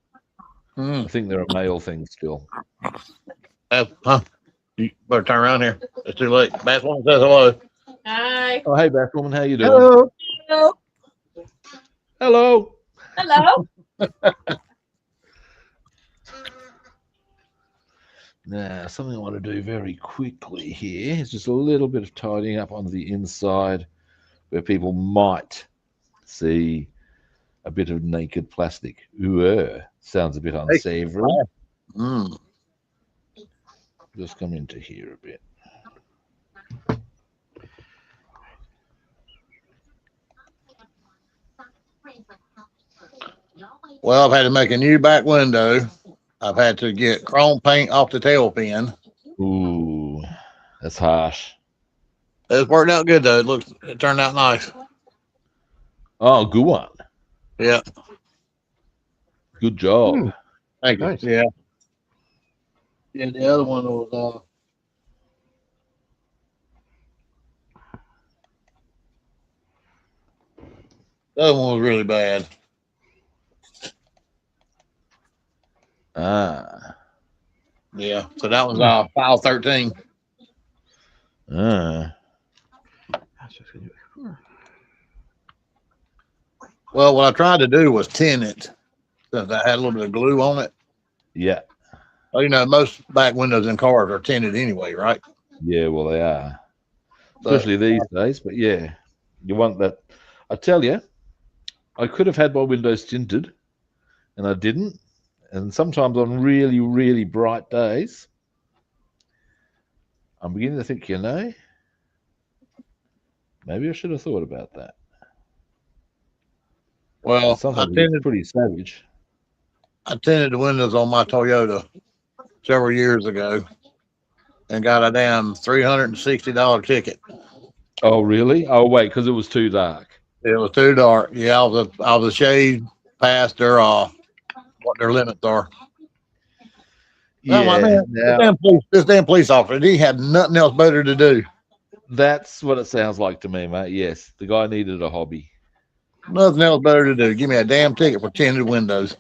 I think they're a male thing still. You better turn around here. It's too late. Bassman says hello. Hi. Oh, hey, Basswoman, how you doing? Hello. Hello. Hello. Hello. Now, something I want to do very quickly here is just a little bit of tidying up on the inside where people might see a bit of naked plastic. Ooh, sounds a bit unsavory. Just come into here a bit. Well, I've had to make a new back window. I've had to get chrome paint off the tail fin. Ooh, that's harsh. It's worked out good though. It turned out nice. Oh, good one. Yeah. Good job. Thank you. Nice. Yeah. Yeah, the other one was the other one was really bad. Ah. Yeah. So that was file 13. Ah. Well, what I tried to do was tin it since I had a little bit of glue on it. Yeah. Well, most back windows in cars are tinted anyway, right? Yeah, well, they are. Especially these days. But yeah, you want that. I tell you, I could have had my windows tinted, and I didn't. And sometimes on really, really bright days, I'm beginning to think, maybe I should have thought about that. Well, Sometimes it's pretty savage. I tinted the windows on my Toyota several years ago and got a damn $360 ticket. Oh, really? Oh, wait, because it was too dark. It was too dark. Yeah, I was a shade past their what their limits are. Yeah, man, this damn police officer, he had nothing else better to do. That's what it sounds like to me, mate. Yes, the guy needed a hobby. Nothing else better to do. Give me a damn ticket for tinted windows.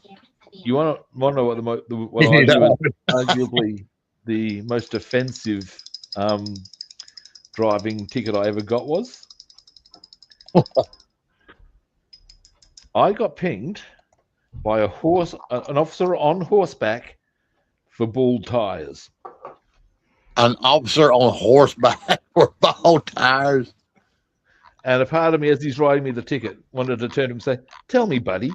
You want to know what what I do is arguably the most offensive driving ticket I ever got was? I got pinged by an officer on horseback for bald tires. An officer on horseback for bald tires. And a part of me, as he's writing me the ticket, wanted to turn to him and say, "Tell me, buddy,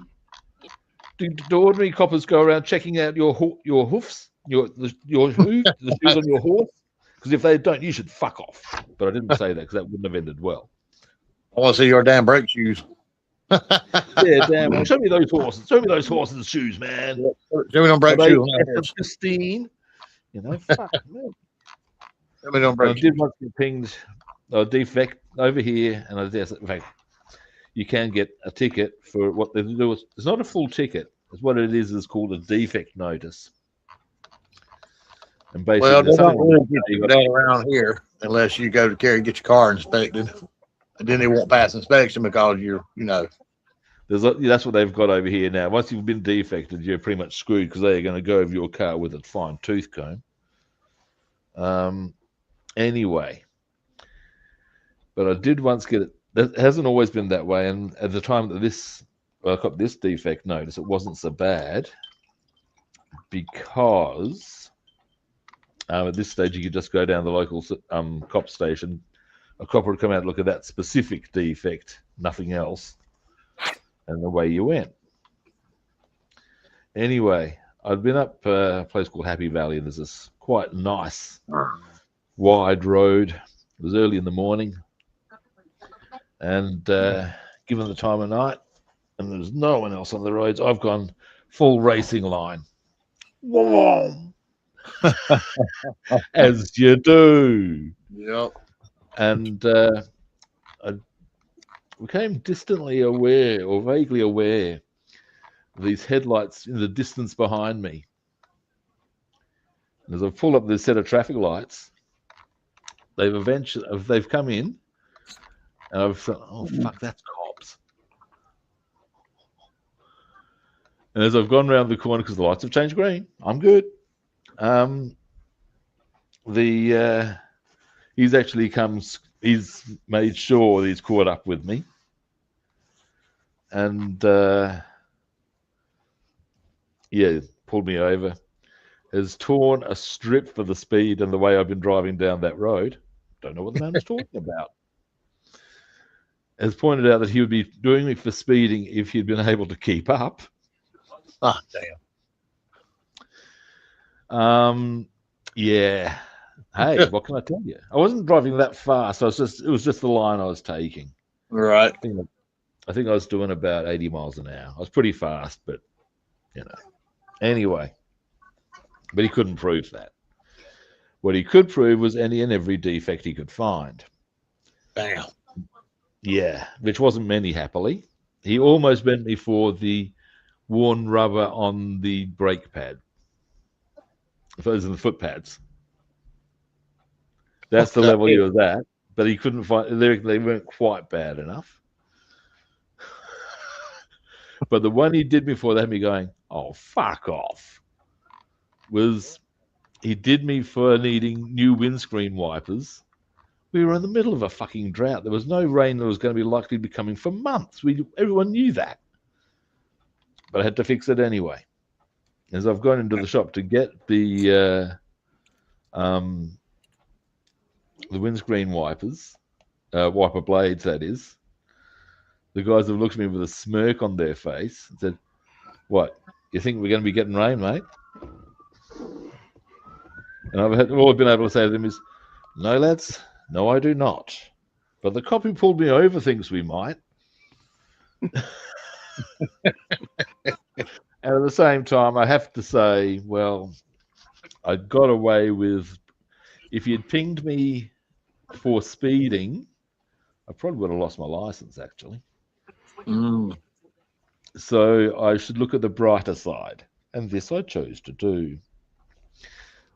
do ordinary coppers go around checking out your hoofs, the shoes on your horse? Because if they don't, you should fuck off." But I didn't say that because that wouldn't have ended well. I want to see your damn brake shoes. Yeah, damn. Well, show me those horses. Show me those horses' shoes, man. Show me them brake shoes. Pristine. Fuck, man. Show me them brake shoes. I did once get pinged a defect over here, and in fact, you can get a ticket for what they do. It's not a full ticket. It's what it is called a defect notice. And basically, well, they don't really get that around here unless you go to Cary and get your car inspected, and then they won't pass inspection because that's what they've got over here now. Once you've been defected, you're pretty much screwed because they're going to go over your car with a fine tooth comb. Anyway, but I did once get it. It hasn't always been that way, and at the time that I got this defect notice, it wasn't so bad because at this stage you could just go down the local cop station. A cop would come out and look at that specific defect, nothing else, and away you went. Anyway, I'd been up a place called Happy Valley, and there's this quite nice wide road. It was early in the morning, and given the time of night, and there's no one else on the roads, I've gone full racing line. As you do. Yep. And I became distantly aware or vaguely aware of these headlights in the distance behind me. And as I pull up this set of traffic lights, they've come in, and I've thought, oh fuck, that's cops. And as I've gone around the corner, because the lights have changed green, I'm good. He's actually he's made sure he's caught up with me, and pulled me over, has torn a strip for the speed and the way I've been driving down that road. Don't know what the man was talking about. Has pointed out that he would be doing me for speeding if he'd been able to keep up. Ah, damn. Yeah. Hey, what can I tell you? I wasn't driving that fast. It was just the line I was taking. Right. I think I was doing about 80 miles an hour. I was pretty fast, but Anyway, but he couldn't prove that. What he could prove was any and every defect he could find. Damn. Yeah, which wasn't many, happily. He almost bent me for the worn rubber on the brake pad. Those are the foot pads. That's the level he was at, but he couldn't find. They weren't quite bad enough. But the one he did me for, that had me going, oh, fuck off, was he did me for needing new windscreen wipers. We were in the middle of a fucking drought. There was no rain that was going to be likely to be coming for months. Everyone knew that. But I had to fix it anyway. As I've gone into the shop to get the windscreen wipers, wiper blades, that is, the guys have looked at me with a smirk on their face and said, "What? You think we're going to be getting rain, mate? And all I've been able to say to them is, no, lads, no, I do not. But the cop who pulled me over thinks we might. And at the same time, I have to say, well, I got away with, if you'd pinged me for speeding, I probably would have lost my license, actually. Mm. So I should look at the brighter side. And this I chose to do.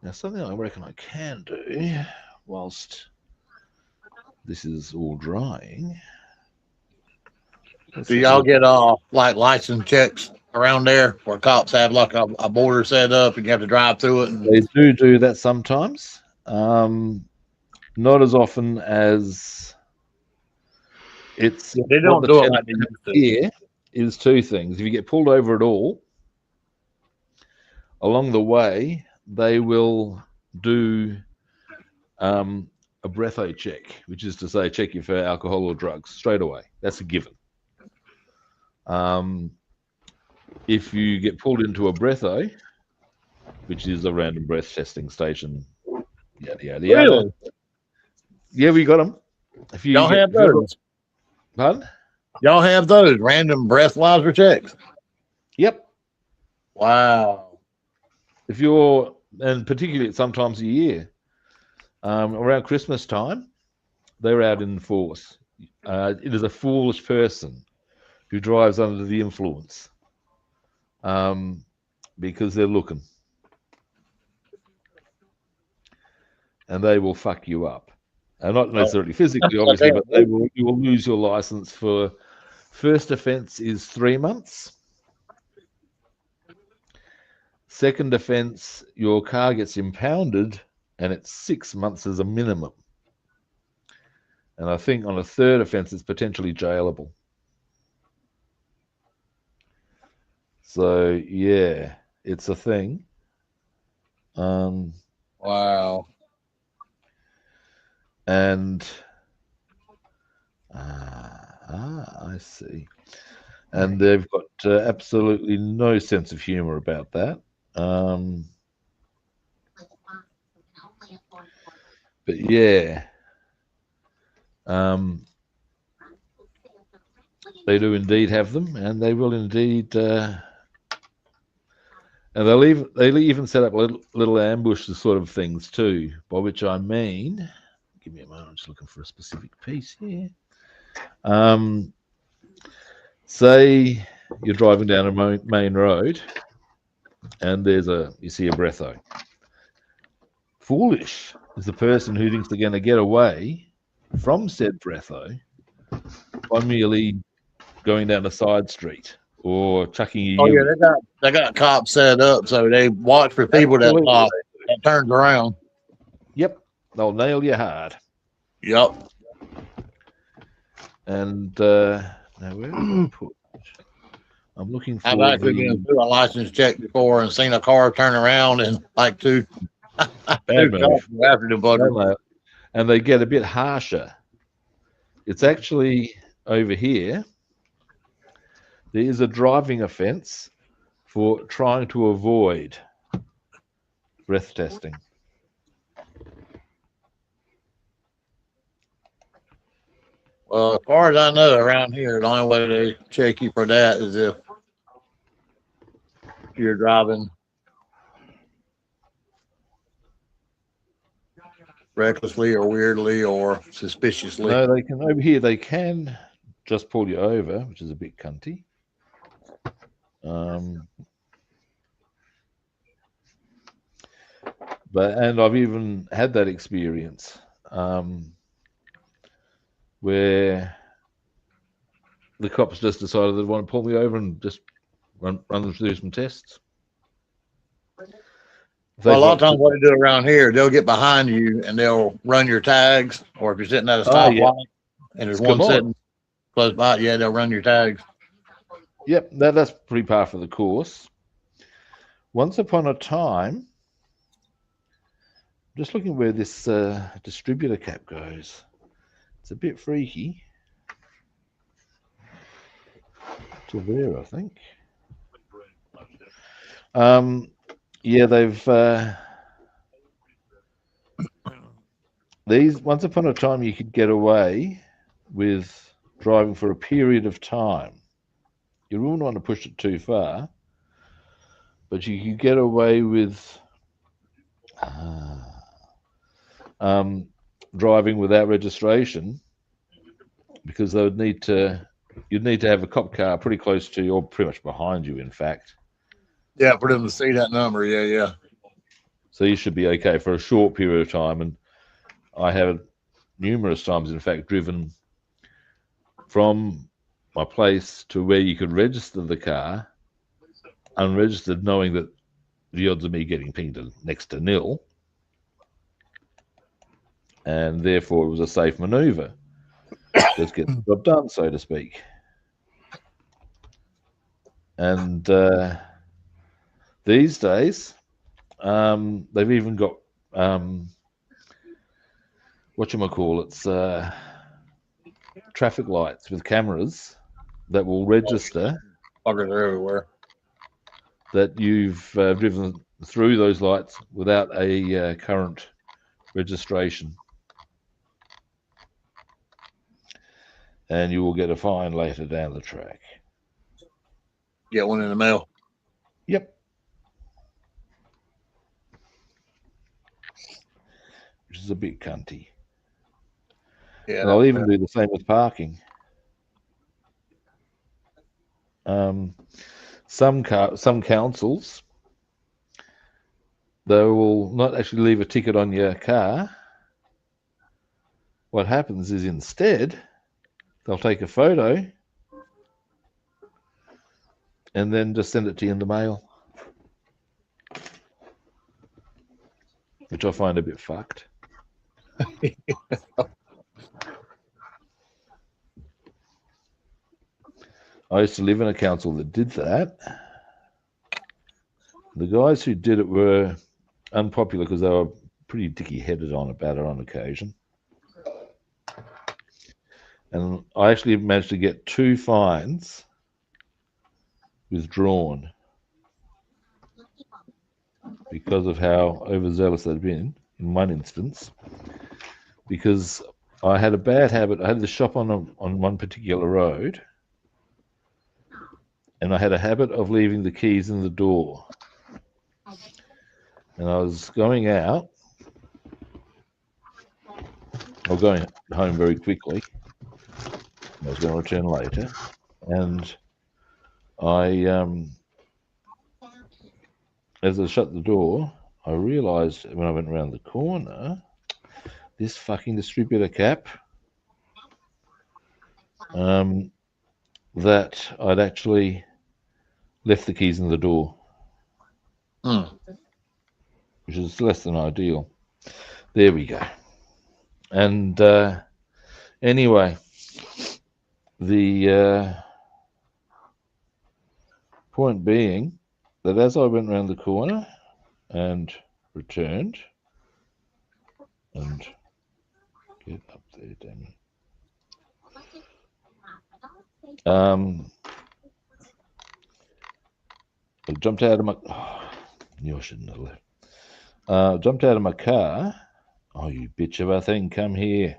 Now, something I reckon I can do whilst this is all drying. Do y'all get like license checks around there where cops have like a border set up and you have to drive through it? And... They do that sometimes. Not as often as it's. They don't do it like they used to. Here is two things. If you get pulled over at all, along the way, they will do a breatho check, which is to say, check you for alcohol or drugs straight away. That's a given. If you get pulled into a breatho, which is a random breath testing station, yada yada yada. Really? Yeah, we got them. If you y'all have those? Pardon? Y'all have those random breathalyzer checks? Yep. Wow. If you're, and particularly at some times a year, around Christmas time, they're out in force. It is a foolish person who drives under the influence, because they're looking, and they will fuck you up, and not necessarily physically, obviously, but you will lose your license for. First offence is 3 months. Second offence, your car gets impounded, and it's 6 months as a minimum. And I think on a third offence, it's potentially jailable. So yeah, it's a thing. Wow. And I see. And they've got absolutely no sense of humor about that. But yeah, they do indeed have them, and they will indeed. And they'll even set up little ambushes sort of things too. By which I mean, give me a moment. I'm just looking for a specific piece here. Say you're driving down a main road, and you see a breatho. Foolish is the person who thinks they're going to get away from said breatho by merely going down a side street or chucking you. Oh yeah, they got cops set up so they watch for people that turns around. Yep, they'll nail you hard. Yep. And now where did I put? I'm looking for. I've actually been through a license check before and seen a car turn around and like two bad move after the butter. And they get a bit harsher. It's actually over here. There is a driving offence for trying to avoid breath testing. Well, as far as I know, around here, the only way they check you for that is if you're driving recklessly or weirdly or suspiciously. No, they can over here. They can just pull you over, which is a bit cunty. And I've even had that experience where the cops just decided they want to pull me over and just run them through some tests. Well, a lot of times what they do around here, they'll get behind you and they'll run your tags, or if you're sitting at a stoplight and there's one sitting close by, they'll run your tags. Yep, that's pretty par for the course. Once upon a time, just looking where this distributor cap goes, it's a bit freaky. To there, I think. Yeah, they've these. Once upon a time, you could get away with driving for a period of time. You wouldn't want to push it too far, but you could get away with driving without registration because they would need to. You'd need to have a cop car pretty close to you, or pretty much behind you, in fact. Yeah, for them to see that number. Yeah, yeah. So you should be okay for a short period of time. And I have numerous times, in fact, driven from my place to where you could register the car unregistered, knowing that the odds of me getting pinged are next to nil. And therefore, it was a safe maneuver. Just get the job done, so to speak. And these days, they've even got whatchamacallits, traffic lights with cameras that will register Fuckers are everywhere. that you've driven through those lights without a current registration. And you will get a fine later down the track. Get one in the mail. Yep. Which is a bit cunty. Yeah. And I'll even do the same with parking. Some councils, they will not actually leave a ticket on your car. What happens is instead, they'll take a photo and then just send it to you in the mail, which I find a bit fucked. I used to live in a council that did that. The guys who did it were unpopular because they were pretty dicky-headed about it on occasion. And I actually managed to get 2 fines withdrawn because of how overzealous they'd been in one instance. Because I had a bad habit. I had the shop on one particular road, and I had a habit of leaving the keys in the door. And I was going out, or going home very quickly. I was going to return later, and I, as I shut the door, I realised when I went around the corner, this fucking distributor cap, that I'd actually left the keys in the door, which is less than ideal. There we go. And anyway, the point being that as I went around the corner and returned, and get up there, damn it. I jumped out of my. Knew I shouldn't have left. Jumped out of my car. Oh, you bitch of a thing! Come here.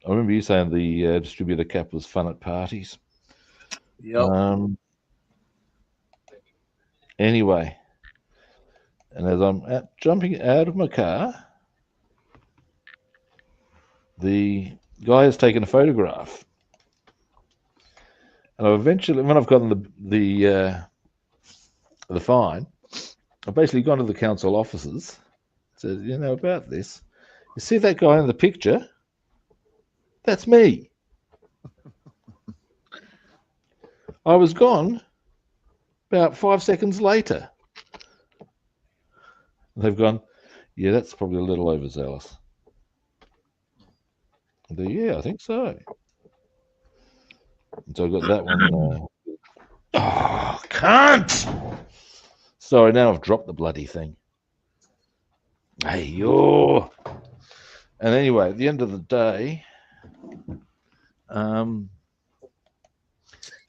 I remember you saying the distributor cap was fun at parties. Yep. Anyway, and as I'm jumping out of my car, the guy has taken a photograph. And I eventually, when I've gotten the fine, I've basically gone to the council offices, said, you know, about this. You see that guy in the picture? That's me. I was gone about 5 seconds later. They've gone, yeah, that's probably a little overzealous. Yeah, I think so. And so I got that one. Oh, cunt! Sorry, now I've dropped the bloody thing. Hey, yo! And anyway, at the end of the day,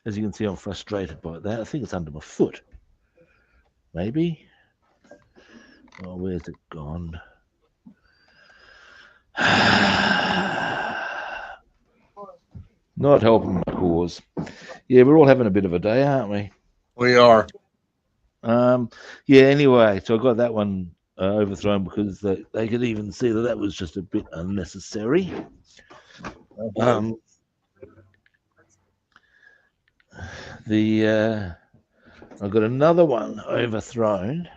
as you can see, I'm frustrated by that. I think it's under my foot. maybe. Oh, where's it gone? Not helping my cause. Yeah, we're all having a bit of a day, aren't we? We are. Yeah, anyway, so I got that one overthrown because they could even see that was just a bit unnecessary. I got another one overthrown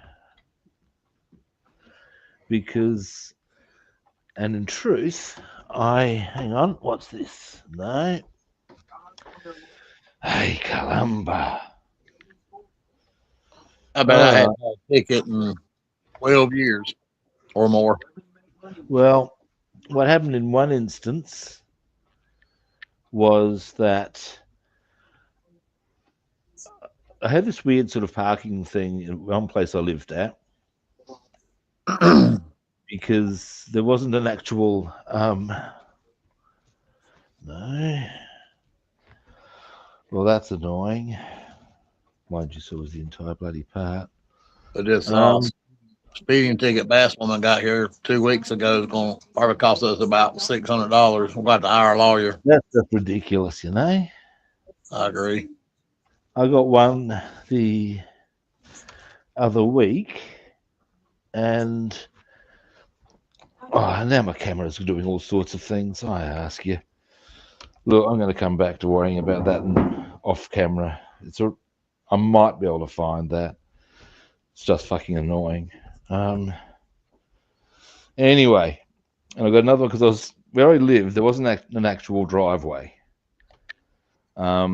because, and in truth, hang on, what's this? No. Hey, Columba. I bet I had a ticket in 12 years or more. Well, what happened in one instance was that I had this weird sort of parking thing in one place I lived at because there wasn't an actual no. Well, that's annoying. Mind you, so was the entire bloody part. But this Um, speeding ticket Bassman got here 2 weeks ago is going to probably cost us about $600. We'll have to hire a lawyer. That's ridiculous, you know. I agree. I got one the other week, and now my camera's doing all sorts of things. I ask you. Look, I'm going to come back to worrying about that off camera. I might be able to find that. It's just fucking annoying. Anyway, and I got another one because where I lived, there wasn't an actual driveway. I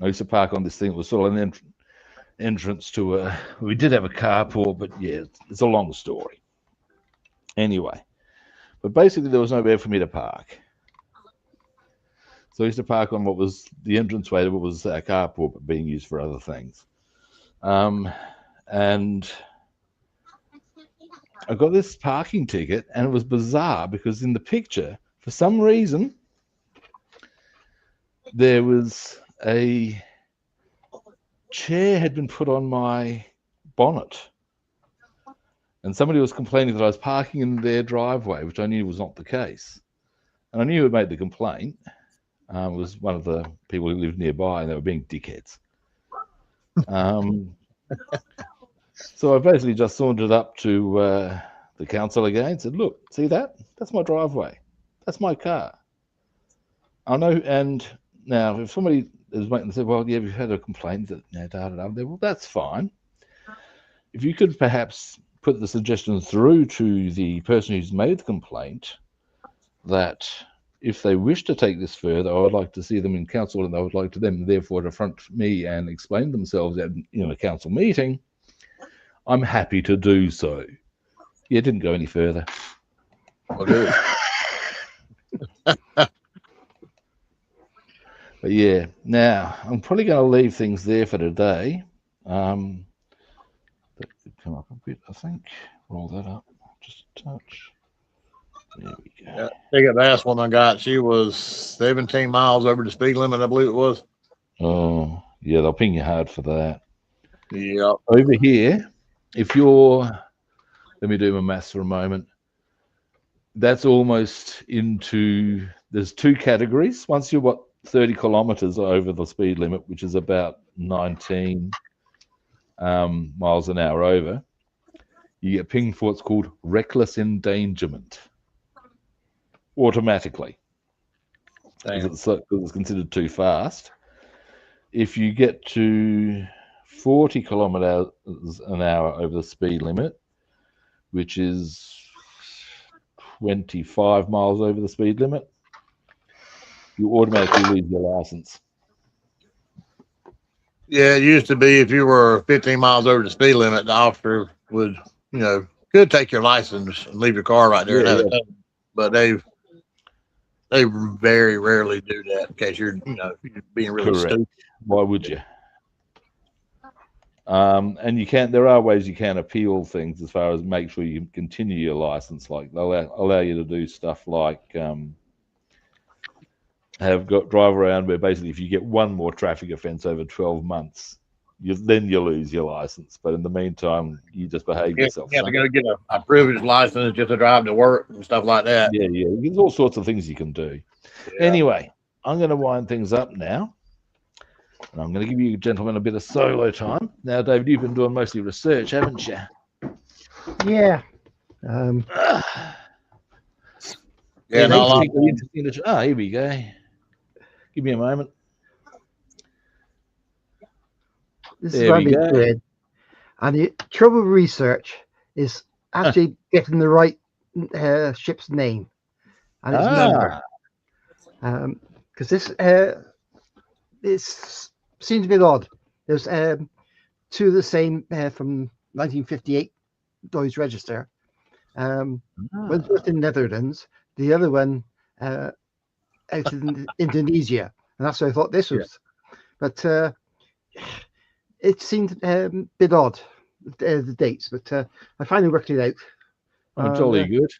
used to park on this thing. It was sort of an entrance to we did have a carport, but yeah, it's a long story. Anyway, but basically there was nowhere for me to park. So I used to park on what was the entranceway to what was a carport, but being used for other things. And I got this parking ticket, and it was bizarre because in the picture, for some reason, there was a chair had been put on my bonnet. And somebody was complaining that I was parking in their driveway, which I knew was not the case. And I knew who had made the complaint. It was one of the people who lived nearby, and they were being dickheads. So I basically just sauntered up to the council again and said, look, see that? That's my driveway. That's my car. I know. And now if somebody is waiting and said, well, yeah, we've had a complaint that, well, that's fine. If you could perhaps put the suggestion through to the person who's made the complaint that if they wish to take this further, I would like to see them in council, and I would like to them therefore to affront me and explain themselves in a council meeting, I'm happy to do so. Yeah, it didn't go any further. Okay. But yeah, now I'm probably going to leave things there for today. That could come up a bit, I think. Roll that up just a touch. There we go. Yeah, ticket last one I got, she was 17 miles over the speed limit, I believe it was. Oh, yeah, they'll ping you hard for that. Yep. Over here, if you're, let me do my maths for a moment. That's almost into, there's two categories. Once you're 30 kilometers over the speed limit, which is about 19 miles an hour over, you get pinged for what's called reckless endangerment automatically. Because it's considered too fast. If you get to 40 kilometers an hour over the speed limit, which is 25 miles over the speed limit, you automatically lose your license. Yeah, it used to be if you were 15 miles over the speed limit, the officer would, could take your license and leave your car right there. Yeah. But they very rarely do that in case you're being really stupid. Why would you? And you can't. There are ways you can appeal things as far as make sure you continue your license. Like they'll allow you to do stuff like drive around where basically if you get one more traffic offence over 12 months, then you lose your license. But in the meantime, you just behave You yourself. have to son. go get a privilege license just to drive to work and stuff like that. Yeah, yeah. There's all sorts of things you can do. Yeah. Anyway, I'm going to wind things up now. And I'm going to give you gentlemen a bit of solo time. Now, David, you've been doing mostly research, haven't you? Yeah. Yeah, Anything no, particularly interesting to- here we go. Give me a moment. This is There what we I've been go. doing. And the trouble with research is actually getting the right ship's name and its number. Because this seems a bit odd. There's two of the same from 1958 Dodge Register. One's built in Netherlands, the other one out in Indonesia, and that's what I thought this was. But it seemed a bit odd, the dates. But I finally worked it out. Oh, jolly good.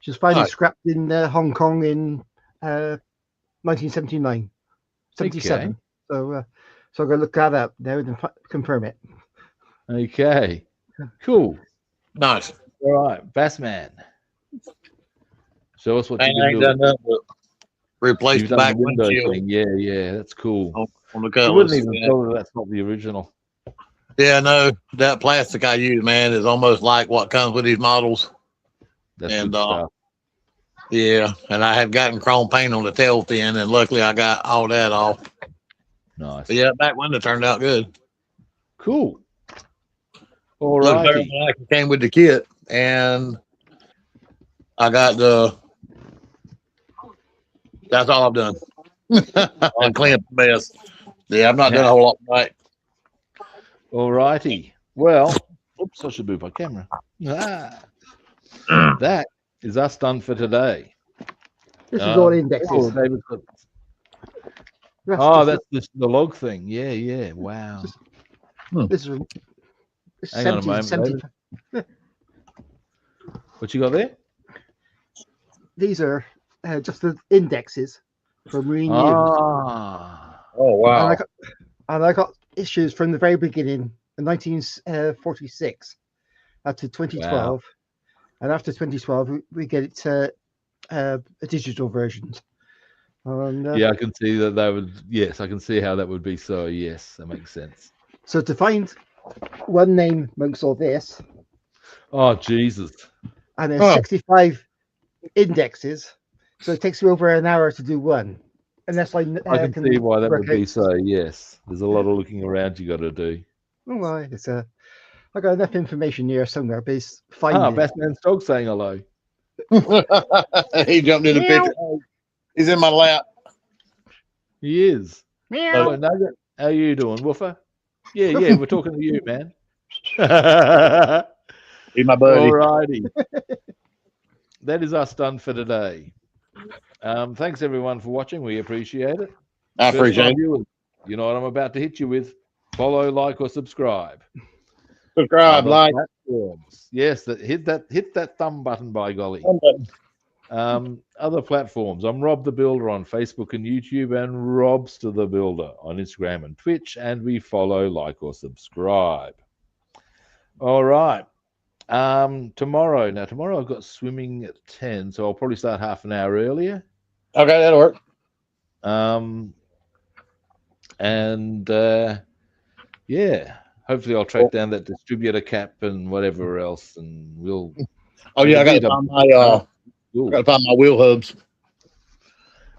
She's finally Right. scrapped in Hong Kong in 1979, 77. Okay. So I'm going to look that up now and confirm it. Okay. Cool. nice. All right, Bassman. Show us what I you can ain't do. done nothing but replace You've the done back the window windshield thing. Yeah, yeah, that's cool. on the You wouldn't colors. even tell that that's not the original. Yeah, no, that plastic I use, man, is almost like what comes with these models. That's And, good stuff. Yeah, and I had gotten chrome paint on the tail fin, and luckily I got all that off. Nice. But yeah, back window turned out good. Cool. All Looks better righty. than like it came with the kit, and I got the. That's all I've done. And clean up the mess. Yeah, I've not done a whole lot tonight. All righty. Well, oops, I should move my camera. That is us done for today. This is all indexes. Oh, David's got- that's the log thing. Yeah, yeah. Wow. This is Hang on a moment, 70. What you got there? These are just the indexes for marine use. Ah. Oh wow! And I got issues from the very beginning in 1946 up to 2012. Wow. And after 2012, we get it a digital version. And, Yeah, I can see that would. Yes, I can see how that would be. So yes, that makes sense. So to find one name amongst all this, Oh Jesus. and there's 65 indexes, so it takes you over an hour to do one. Unless I can see why that work would be out- so. Yes, there's a lot of looking around you got to do. Oh, well, it's I got enough information here somewhere, but it's finding it. Bassman's dog saying hello. He jumped in the Meow. picture. He's in my lap. He is. Meow. Hello, Nugget. How you doing, Woofer? Yeah, yeah, we're talking to you, man. He's my buddy. Alrighty. That is us done for today. Thanks everyone for watching. We appreciate it. I First appreciate time it. viewers, you know what I'm about to hit you with. Follow, like, or subscribe. Subscribe, Other like. platforms. Yes, hit that thumb button, by golly. Other platforms. I'm Rob the Builder on Facebook and YouTube, and Robster the Builder on Instagram and Twitch, and we follow, like, or subscribe. All right. Tomorrow I've got swimming at 10, so I'll probably start half an hour earlier. Okay, that'll work. Yeah, hopefully I'll track down that distributor cap and whatever else, and we'll. Oh yeah, I gotta find my Cool. gotta find my wheel hubs.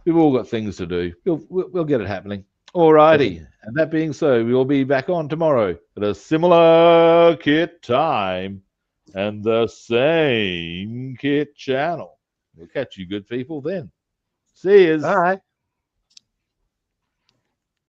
We've all got things to do. We'll get it happening. All righty. And that being so, we will be back on tomorrow at a similar kit time and the same kit channel. We'll catch you good people then. See yous. All right.